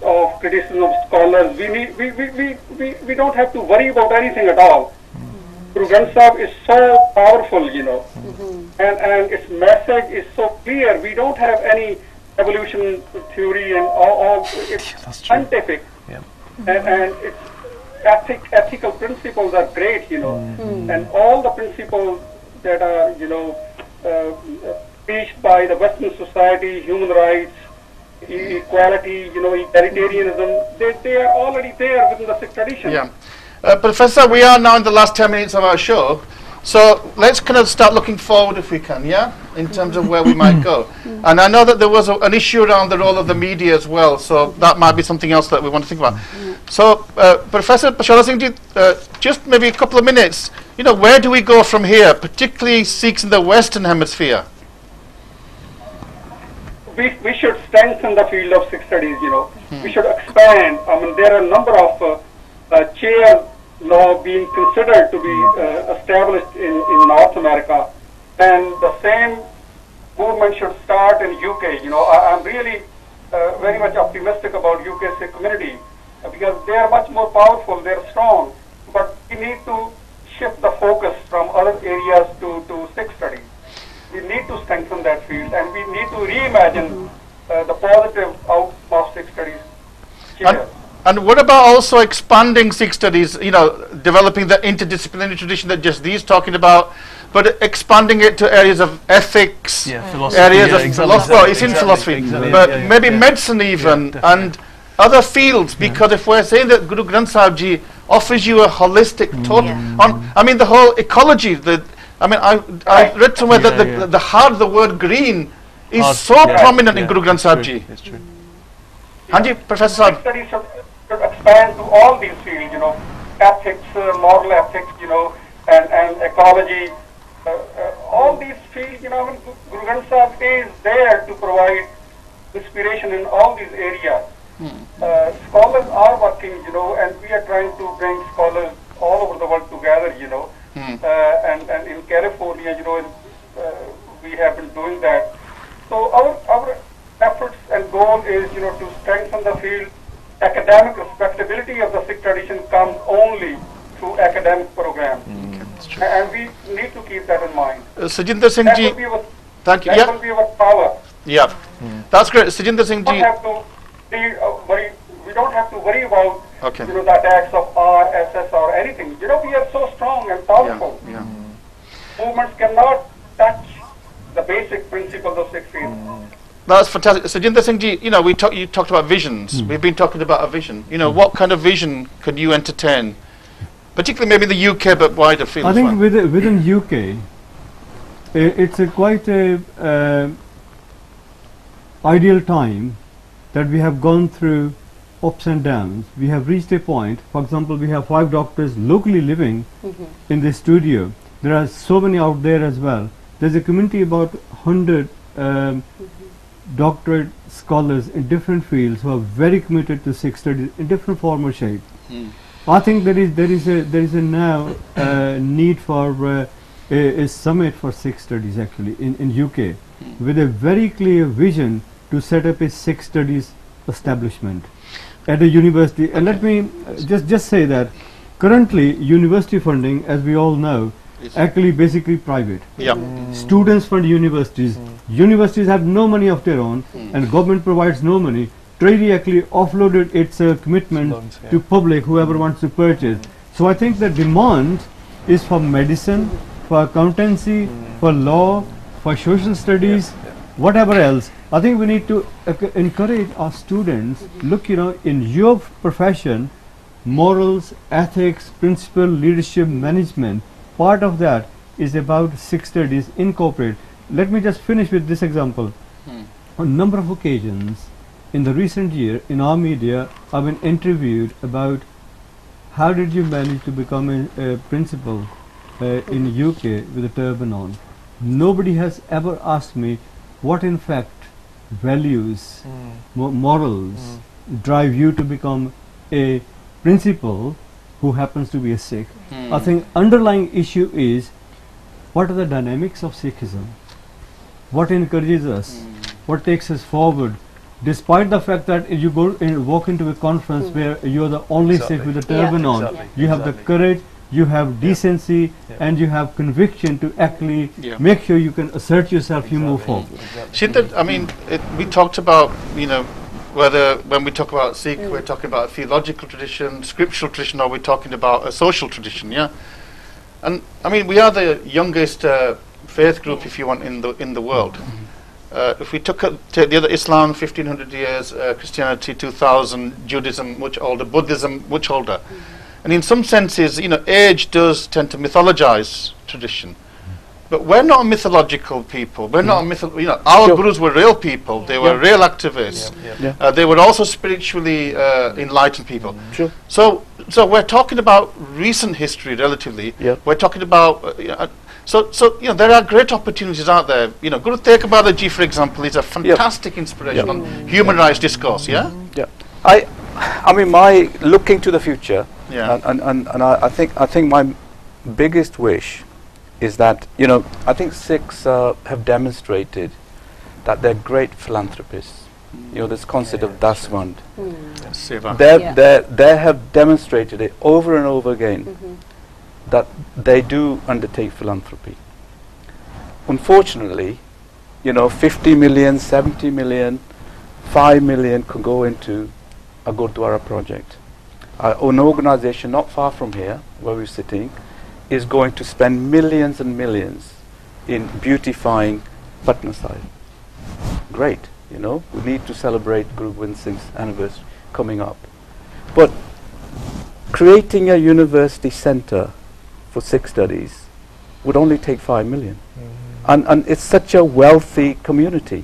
[SPEAKER 3] of criticism of scholars. We don't have to worry about anything at all. Guru Granth Sahib is so powerful, and its message is so clear. We don't have any evolution theory and all it's scientific, and its ethical principles are great, and all the principles that are preached by the Western society, human rights, equality, egalitarianism, they are already there within the Sikh tradition.
[SPEAKER 2] Professor, we are now in the last 10 minutes of our show, so let's kind of start looking forward if we can, in terms of where we might go. And I know that there was an issue around the role of the media as well, so that might be something else that we want to think about. So, Professor Pashara Singh, just maybe a couple of minutes, where do we go from here, particularly Sikhs in the Western Hemisphere?
[SPEAKER 3] we should strengthen the field of Sikh studies, you know. We should expand. I mean, there are a number of chairs now being considered to be established in North America, and the same movement should start in UK. You know, I'm really very much optimistic about UK Sikh community because they are much more powerful, they are strong, but we need to shift the focus from other areas to Sikh studies. We need to strengthen that field, and we need to reimagine the positive outcome of Sikh studies here.
[SPEAKER 2] And what about also expanding Sikh studies, you know, developing the interdisciplinary tradition that just these talking about, but expanding it to areas of ethics,
[SPEAKER 4] philosophy,
[SPEAKER 2] areas of philosophy, well, it's in philosophy, but maybe medicine even, and other fields, because if we're saying that Guru Granth Sahib Ji offers you a holistic total, I mean the whole ecology, I read somewhere that the heart of the word green is so prominent in Guru Granth Sahib Ji.
[SPEAKER 4] It's true.
[SPEAKER 2] Hanji, Professor Sahib.
[SPEAKER 3] Studies should expand to all these fields, you know, ethics, moral ethics, you know, and ecology, all these fields, you know, I mean, Guru Granth Sahib is there to provide inspiration in all these areas. Scholars are working, you know, and we are trying to bring scholars all over the world together, you know, and in California, you know, we have been doing that. So our efforts and goal is, you know, to strengthen the field. Academic respectability of the Sikh tradition comes only through academic programs, and we need to keep that in mind.
[SPEAKER 2] Sajinder Singh Ji, thank you.
[SPEAKER 3] That will be our power.
[SPEAKER 2] Yeah, that's great. Sajinder Singh Ji.
[SPEAKER 3] We don't have to worry about you know, the attacks of RSS or anything. You know, we are so strong and powerful. Movements cannot touch the basic principles of Sikh faith.
[SPEAKER 2] That's fantastic. Sajinder Singh Ji, you know, you talked about visions. We've been talking about a vision. You know, what kind of vision could you entertain? Particularly maybe in the UK, but wider field.
[SPEAKER 1] I think within UK, it's quite a ideal time that we have gone through ups and downs. We have reached a point, for example, we have 5 doctors locally living in the studio. There are so many out there as well. There's a community about 100 doctorate scholars in different fields who are very committed to Sikh studies in different form or shape. I think there is a now need for a summit for Sikh studies actually in UK with a very clear vision to set up a Sikh studies establishment at a university. And let me just say that currently university funding, as we all know, actually basically private. Students fund universities. Universities have no money of their own, and government provides no money. Treasury actually offloaded its commitment to public, whoever wants to purchase. So I think the demand is for medicine, for accountancy, for law, for social studies, whatever else. I think we need to encourage our students, look, you know, in your profession, morals, ethics, principle, leadership, management, part of that is about Sikh studies incorporate. Let me just finish with this example. On a number of occasions in the recent year in our media, I've been interviewed about how did you manage to become a principal in UK with a turban on. Nobody has ever asked me what in fact values, morals drive you to become a principal who happens to be a Sikh. I think underlying issue is what are the dynamics of Sikhism, what encourages us, what takes us forward, despite the fact that you go and walk into a conference where you are the only Sikh with a turban on, you have the courage, you have decency, and you have conviction to actually make sure you can assert yourself, you move forward.
[SPEAKER 2] Shita, I mean, we talked about, you know, whether when we talk about Sikh, we're talking about a theological tradition, scriptural tradition, or we're talking about a social tradition, And I mean, we are the youngest faith group, if you want, in the world. If we take the other, Islam 1500 years, Christianity 2000, Judaism much older, Buddhism much older. And in some senses, you know, age does tend to mythologize tradition. But we're not a mythological people. We're not you know, our gurus were real people. They were real activists. They were also spiritually enlightened people. So we're talking about recent history relatively. We're talking about So you know, there are great opportunities out there. You know, Guru Tegh Bahadur Ji, for example, is a fantastic inspiration on human rights discourse. Yeah.
[SPEAKER 8] Yeah. I mean, my looking to the future,
[SPEAKER 2] Yeah.
[SPEAKER 8] and I think my biggest wish is that, you know, I think Sikhs have demonstrated that they're great philanthropists. You know, this concept of Daswand.
[SPEAKER 2] Seva.
[SPEAKER 8] They have demonstrated it over and over again that they do undertake philanthropy. Unfortunately, you know, 50 million, 70 million, 5 million could go into a Gurdwara project. An organization not far from here, where we're sitting, is going to spend millions and millions in beautifying Patna Sahib. Great, you know, we need to celebrate Guru Gobind Singh's anniversary coming up. But creating a university center for Sikh studies would only take 5 million. And it's such a wealthy community.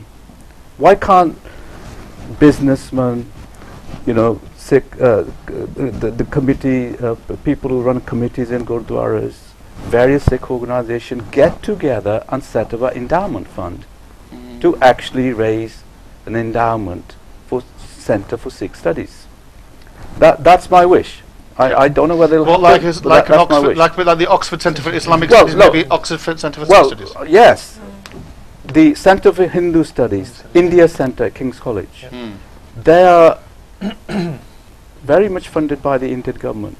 [SPEAKER 8] Why can't businessmen, you know, Sikh, the committee, people who run committees in Gurdwaras, various Sikh organizations get together and set up an endowment fund to actually raise an endowment for Center for Sikh Studies. That's my wish. I don't know whether it'll
[SPEAKER 2] Well,
[SPEAKER 8] happen,
[SPEAKER 2] like,
[SPEAKER 8] but
[SPEAKER 2] like,
[SPEAKER 8] that's my
[SPEAKER 2] Oxford,
[SPEAKER 8] wish.
[SPEAKER 2] like the Oxford Centre for Islamic
[SPEAKER 8] Well,
[SPEAKER 2] Studies,
[SPEAKER 8] no.
[SPEAKER 2] maybe Oxford Centre for
[SPEAKER 8] Well,
[SPEAKER 2] Sikh Studies.
[SPEAKER 8] yes. The Center for Hindu Studies, India Center at King's College, they are very much funded by the Indian government.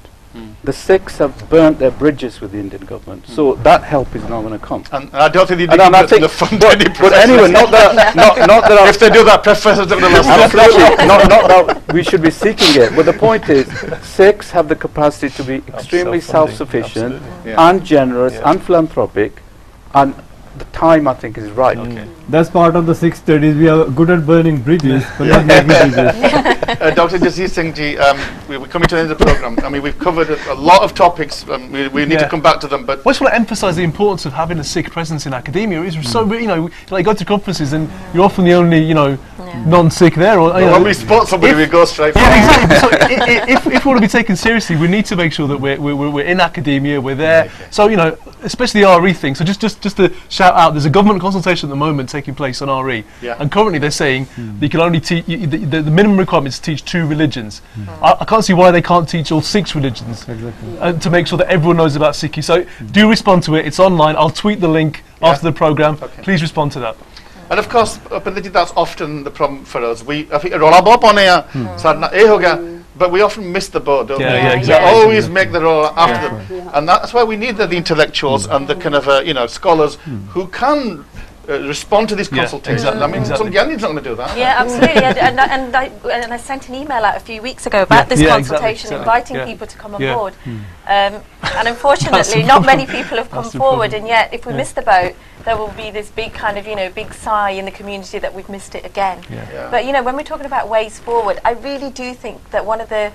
[SPEAKER 8] The Sikhs have burnt their bridges with the Indian government, so that help is not going to come.
[SPEAKER 2] And I don't think they
[SPEAKER 8] And I
[SPEAKER 2] do
[SPEAKER 8] think
[SPEAKER 2] the fund
[SPEAKER 8] but,
[SPEAKER 2] any
[SPEAKER 8] but anyway, not that
[SPEAKER 2] if they do that, professors are going to lose.
[SPEAKER 8] absolutely not that we should be seeking it. But the point is, Sikhs have the capacity to be extremely self-sufficient
[SPEAKER 2] Yeah.
[SPEAKER 8] and generous and philanthropic, and the time I think is right.
[SPEAKER 1] That's part of the Sikh studies. We are good at burning bridges, but not making bridges.
[SPEAKER 2] Dr. Jasir Singh Ji, we're coming to the end of the program. I mean, we've covered a lot of topics. We need to come back to them, but
[SPEAKER 4] I just want to emphasise the importance of having a Sikh presence in academia. It's so, you know, like you go to conferences and you're often the only, you know, non-Sikh there. Or, you know,
[SPEAKER 2] when we spot somebody, we go straight for
[SPEAKER 4] yeah, exactly. So if we want to be taken seriously, we need to make sure that we're in academia, we're there. So, you know, especially the RE thing. So just to shout out, there's a government consultation at the moment taking place on RE, and currently they're saying that you can only teach the minimum requirement is to teach 2 religions. I can't see why they can't teach all 6 religions to make sure that everyone knows about Sikhi. So do respond to it. It's online. I'll tweet the link after the program. Please respond to that.
[SPEAKER 2] And of course, Pandit, that's often the problem for us. I think rola bahut paune ha, sadna eh ho gaya, but we often miss the boat, don't we?
[SPEAKER 4] Exactly.
[SPEAKER 2] We always make the rola after them, and that's why we need the intellectuals and the kind of you know, scholars who can respond to these consultations. I mean, some Gandhi's not going to do that.
[SPEAKER 5] Yeah, absolutely. and I sent an email out a few weeks ago about this consultation, inviting people to come on board. And unfortunately, not many people have come forward, and yet if we miss the boat, there will be this big kind of, you know, big sigh in the community that we've missed it again. But, you know, when we're talking about ways forward, I really do think that one of the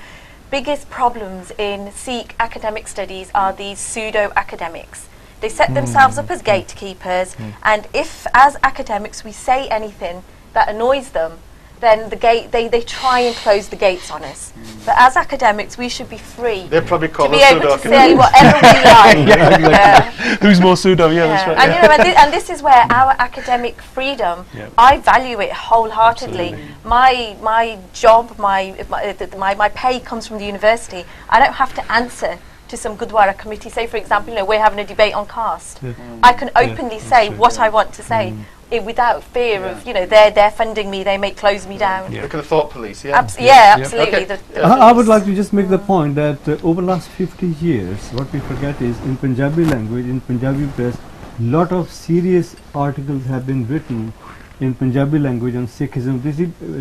[SPEAKER 5] biggest problems in Sikh academic studies are these pseudo-academics. They set themselves up as gatekeepers, and if, as academics, we say anything that annoys them, then they try and close the gates on us. But as academics, we should be free
[SPEAKER 2] They probably call
[SPEAKER 5] to be
[SPEAKER 2] us
[SPEAKER 5] able to
[SPEAKER 2] pseudo-academics.
[SPEAKER 5] say whatever we like.
[SPEAKER 4] Who's more pseudo? Yeah, that's right.
[SPEAKER 5] And, you know, and this is where our academic freedom, I value it wholeheartedly. My job, my pay comes from the university. I don't have to answer to some Gurdwara committee. Say, for example, you know, we're having a debate on caste. I can openly say what I want to say without fear of, you know, they're funding me, they may close me down.
[SPEAKER 2] The kind of thought police,
[SPEAKER 5] Absolutely.
[SPEAKER 2] Okay.
[SPEAKER 1] I would like to just make the point that over the last 50 years, what we forget is in Punjabi language, in Punjabi press, lot of serious articles have been written in Punjabi language on Sikhism,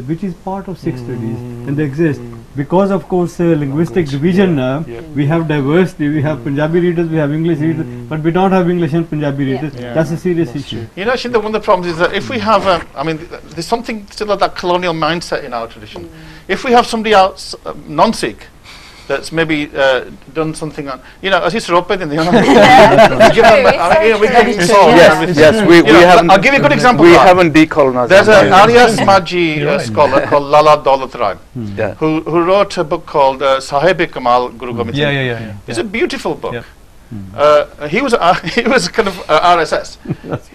[SPEAKER 1] which is part of Sikh studies, and they exist. Because of course linguistic division now, we have diversity, we have Punjabi readers, we have English readers, but we don't have English and Punjabi readers. That's a serious issue.
[SPEAKER 2] You know, actually, one of the problems is that if we have, I mean, there's something still of that colonial mindset in our tradition. If we have somebody else, non-Sikh, that's maybe done something on, you know, as he's open in the I'll give you a good example.
[SPEAKER 8] We haven't decolonized.
[SPEAKER 2] There's an Arya Samaji scholar called Lala Daulat Rai, who wrote a book called Sahib-e-Kamal Guru Gobind Singh.
[SPEAKER 4] Yeah.
[SPEAKER 2] It's a beautiful book. He was he was kind of RSS.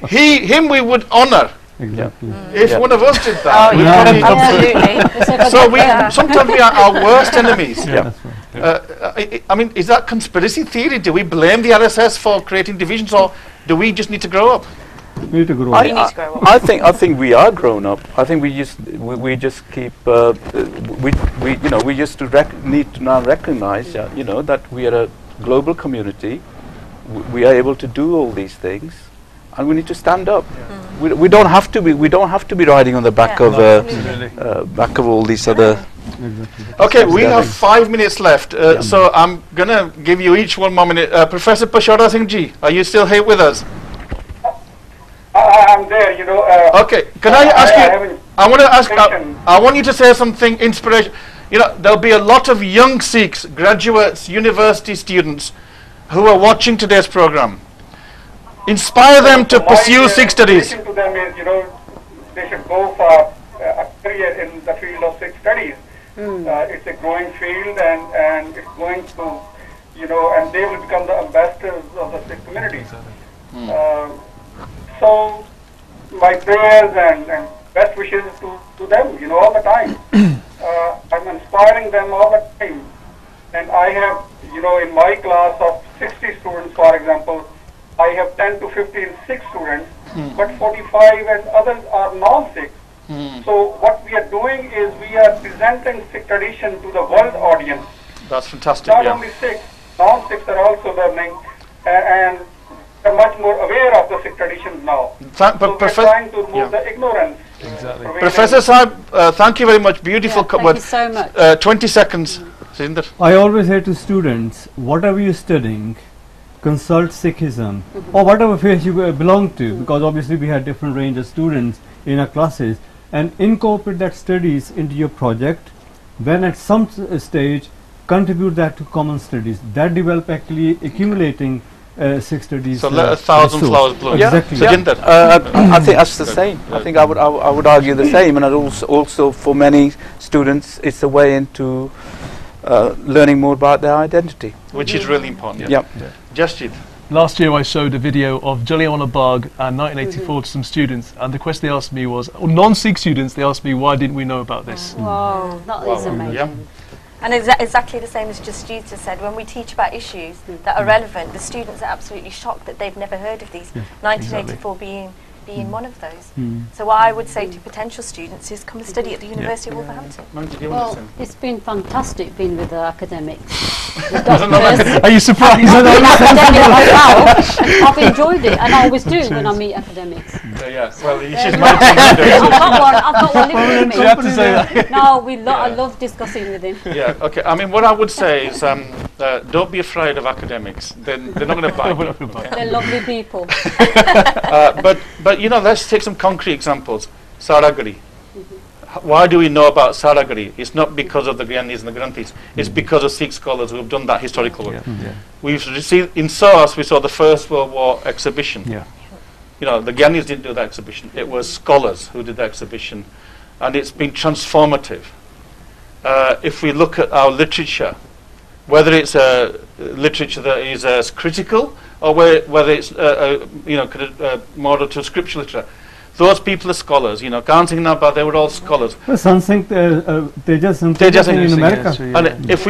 [SPEAKER 2] Him we would honour.
[SPEAKER 1] Exactly.
[SPEAKER 2] If
[SPEAKER 8] Yeah.
[SPEAKER 2] one of us did that,
[SPEAKER 5] Oh,
[SPEAKER 2] we'd
[SPEAKER 5] yeah,
[SPEAKER 2] probably-
[SPEAKER 5] absolutely.
[SPEAKER 2] so we sometimes we are our worst enemies.
[SPEAKER 8] Yeah.
[SPEAKER 1] That's right.
[SPEAKER 2] I mean, is that conspiracy theory? Do we blame the RSS for creating divisions, or do we just need to grow up?
[SPEAKER 1] We need to grow
[SPEAKER 8] I,
[SPEAKER 1] up.
[SPEAKER 5] need to grow up.
[SPEAKER 8] I think we are grown up. I think we just keep we just need to now recognize that we are a global community. We are able to do all these things, and we need to stand up. We don't have to be riding on the back
[SPEAKER 5] Yeah,
[SPEAKER 8] of
[SPEAKER 5] absolutely.
[SPEAKER 8] back of all these other.
[SPEAKER 1] Exactly.
[SPEAKER 2] Okay, we have
[SPEAKER 8] Absolutely.
[SPEAKER 2] 5 minutes left, so I'm going to give you each 1 more minute. Professor Pashora Singh Ji, are you still here with us?
[SPEAKER 3] I'm there,
[SPEAKER 2] Okay, can I ask
[SPEAKER 3] I
[SPEAKER 2] you,
[SPEAKER 3] haven't
[SPEAKER 2] I want to ask,
[SPEAKER 3] question.
[SPEAKER 2] I want you to say something inspiration. There'll be a lot of young Sikhs, graduates, university students who are watching today's program. Inspire them to
[SPEAKER 3] My,
[SPEAKER 2] pursue Sikh studies.
[SPEAKER 3] suggestion to them is, they should go for a career in the field of Sikh studies. It's a growing field, and it's going to, and they will become the ambassadors of the Sikh community. So, my prayers and best wishes to them, all the time. I'm inspiring them all the time. And I have, in my class of 60 students, for example, I have 10 to 15 Sikh students, but 45 and others are non-Sikh. So what we are doing is we are presenting Sikh tradition to the world audience.
[SPEAKER 2] That's fantastic,
[SPEAKER 3] Not
[SPEAKER 2] yeah.
[SPEAKER 3] only Sikhs, non-Sikhs are also learning, and they're much more aware of the Sikh traditions now.
[SPEAKER 2] But
[SPEAKER 3] So we're
[SPEAKER 2] Professor,
[SPEAKER 3] trying to remove
[SPEAKER 2] yeah.
[SPEAKER 3] the ignorance.
[SPEAKER 4] Exactly.
[SPEAKER 2] Professor Saab, thank you very much. Beautiful
[SPEAKER 6] Yeah, thank
[SPEAKER 2] word.
[SPEAKER 6] you so much.
[SPEAKER 2] 20 seconds. Surinder.
[SPEAKER 1] I always say to students, whatever you're studying, consult Sikhism or whatever faith you belong to, because obviously we had different range of students in our classes, and incorporate that studies into your project. When at some stage, contribute that to common studies. That develop actually accumulating Sikh studies.
[SPEAKER 2] So let 1,000
[SPEAKER 1] resource.
[SPEAKER 2] flowers bloom.
[SPEAKER 1] Exactly.
[SPEAKER 2] Yeah. Surinder.
[SPEAKER 8] I think that's the same. I think I would argue the same, and I'd also for many students, it's a way into learning more about their identity.
[SPEAKER 2] Which is really important.
[SPEAKER 8] Yep.
[SPEAKER 2] Jasjit.
[SPEAKER 4] Last year I showed a video of Jallianwala Bagh and 1984 to some students, and the question they asked me was, or non-Sikh students, they asked me, why didn't we know about this?
[SPEAKER 6] Wow, that is amazing.
[SPEAKER 2] Yeah.
[SPEAKER 5] And exactly the same as Jasjit said, when we teach about issues that are relevant, the students are absolutely shocked that they've never heard of these, 1984 being one of those. So what I would say to potential students is come and study at the University of Wolverhampton.
[SPEAKER 6] Well, it's been fantastic being with the academics. The doctors.
[SPEAKER 4] Are you surprised?
[SPEAKER 6] Being academic myself, I've enjoyed it, and I always do when I meet academics.
[SPEAKER 2] Yeah. Well, you should
[SPEAKER 6] I've got one living with
[SPEAKER 4] You
[SPEAKER 6] me.
[SPEAKER 4] have to say that.
[SPEAKER 6] No, I love discussing with him.
[SPEAKER 2] Yeah, okay. I mean, what I would say is don't be afraid of academics. They're not going to bite you. Okay?
[SPEAKER 6] They're lovely people.
[SPEAKER 2] But let's take some concrete examples. Saragari. Why do we know about Saragari? It's not because of the Gyanis and the Granthis. It's because of Sikh scholars who have done that historical work. We've received in Soas. We saw the First World War exhibition.
[SPEAKER 1] Yeah.
[SPEAKER 2] The Gyanis didn't do that exhibition. It was scholars who did the exhibition, and it's been transformative. If we look at our literature, whether it's literature that is critical or whether it's model to scriptural literature, those people are scholars. Khan Singh Nabha, they were all scholars.
[SPEAKER 1] Well, Sansingh, Tejas Singh
[SPEAKER 2] Tejas Singh
[SPEAKER 1] in
[SPEAKER 2] Singh,
[SPEAKER 1] America.
[SPEAKER 2] And if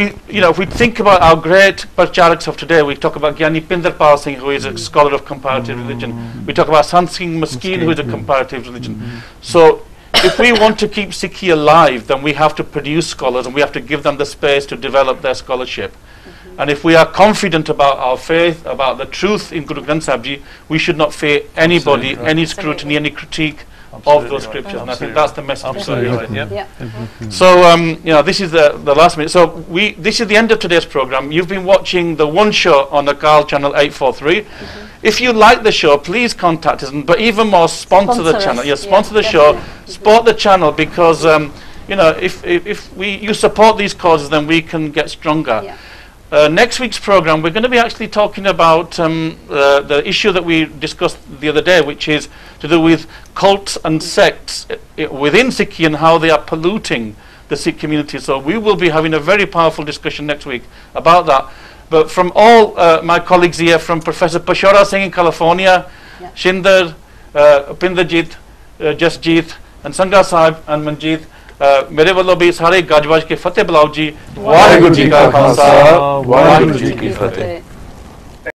[SPEAKER 2] we think about our great Pracharaks of today, we talk about Gyani Pindarpal Singh, who is a scholar of comparative religion. We talk about Sant Singh Maskeen, who is a comparative religion. So if we want to keep Sikhi alive, then we have to produce scholars, and we have to give them the space to develop their scholarship. And if we are confident about our faith, about the truth in Guru Granth Sahib Ji, we should not fear anybody,
[SPEAKER 4] Absolutely.
[SPEAKER 2] any scrutiny, any critique of those scriptures. And I think that's the message.
[SPEAKER 4] Absolutely right. Yep.
[SPEAKER 6] Yeah.
[SPEAKER 2] So, this is the last minute. So, this is the end of today's program. You've been watching the one show on the Carl channel 843. If you like the show, please contact us, but even more, sponsor the
[SPEAKER 6] Sponsor
[SPEAKER 2] channel.
[SPEAKER 6] us.
[SPEAKER 2] Yeah, sponsor
[SPEAKER 6] Yeah,
[SPEAKER 2] the show,
[SPEAKER 6] definitely.
[SPEAKER 2] support the channel, because if you support these causes, then we can get stronger.
[SPEAKER 6] Yeah.
[SPEAKER 2] Next week's program, we're going to be actually talking about the issue that we discussed the other day, which is to do with cults and sects within Sikhi and how they are polluting the Sikh community. So we will be having a very powerful discussion next week about that. But from all my colleagues here, from Professor Pashora Singh in California, Shinder, Upinderjit, Jasjeet, and Sangha Sahib and Manjeet, मेरे वालों भी सारे गजवाज के फतेह बुलाओ जी वाहिगुरु जी का खालसा वाहिगुरु जी की फतेह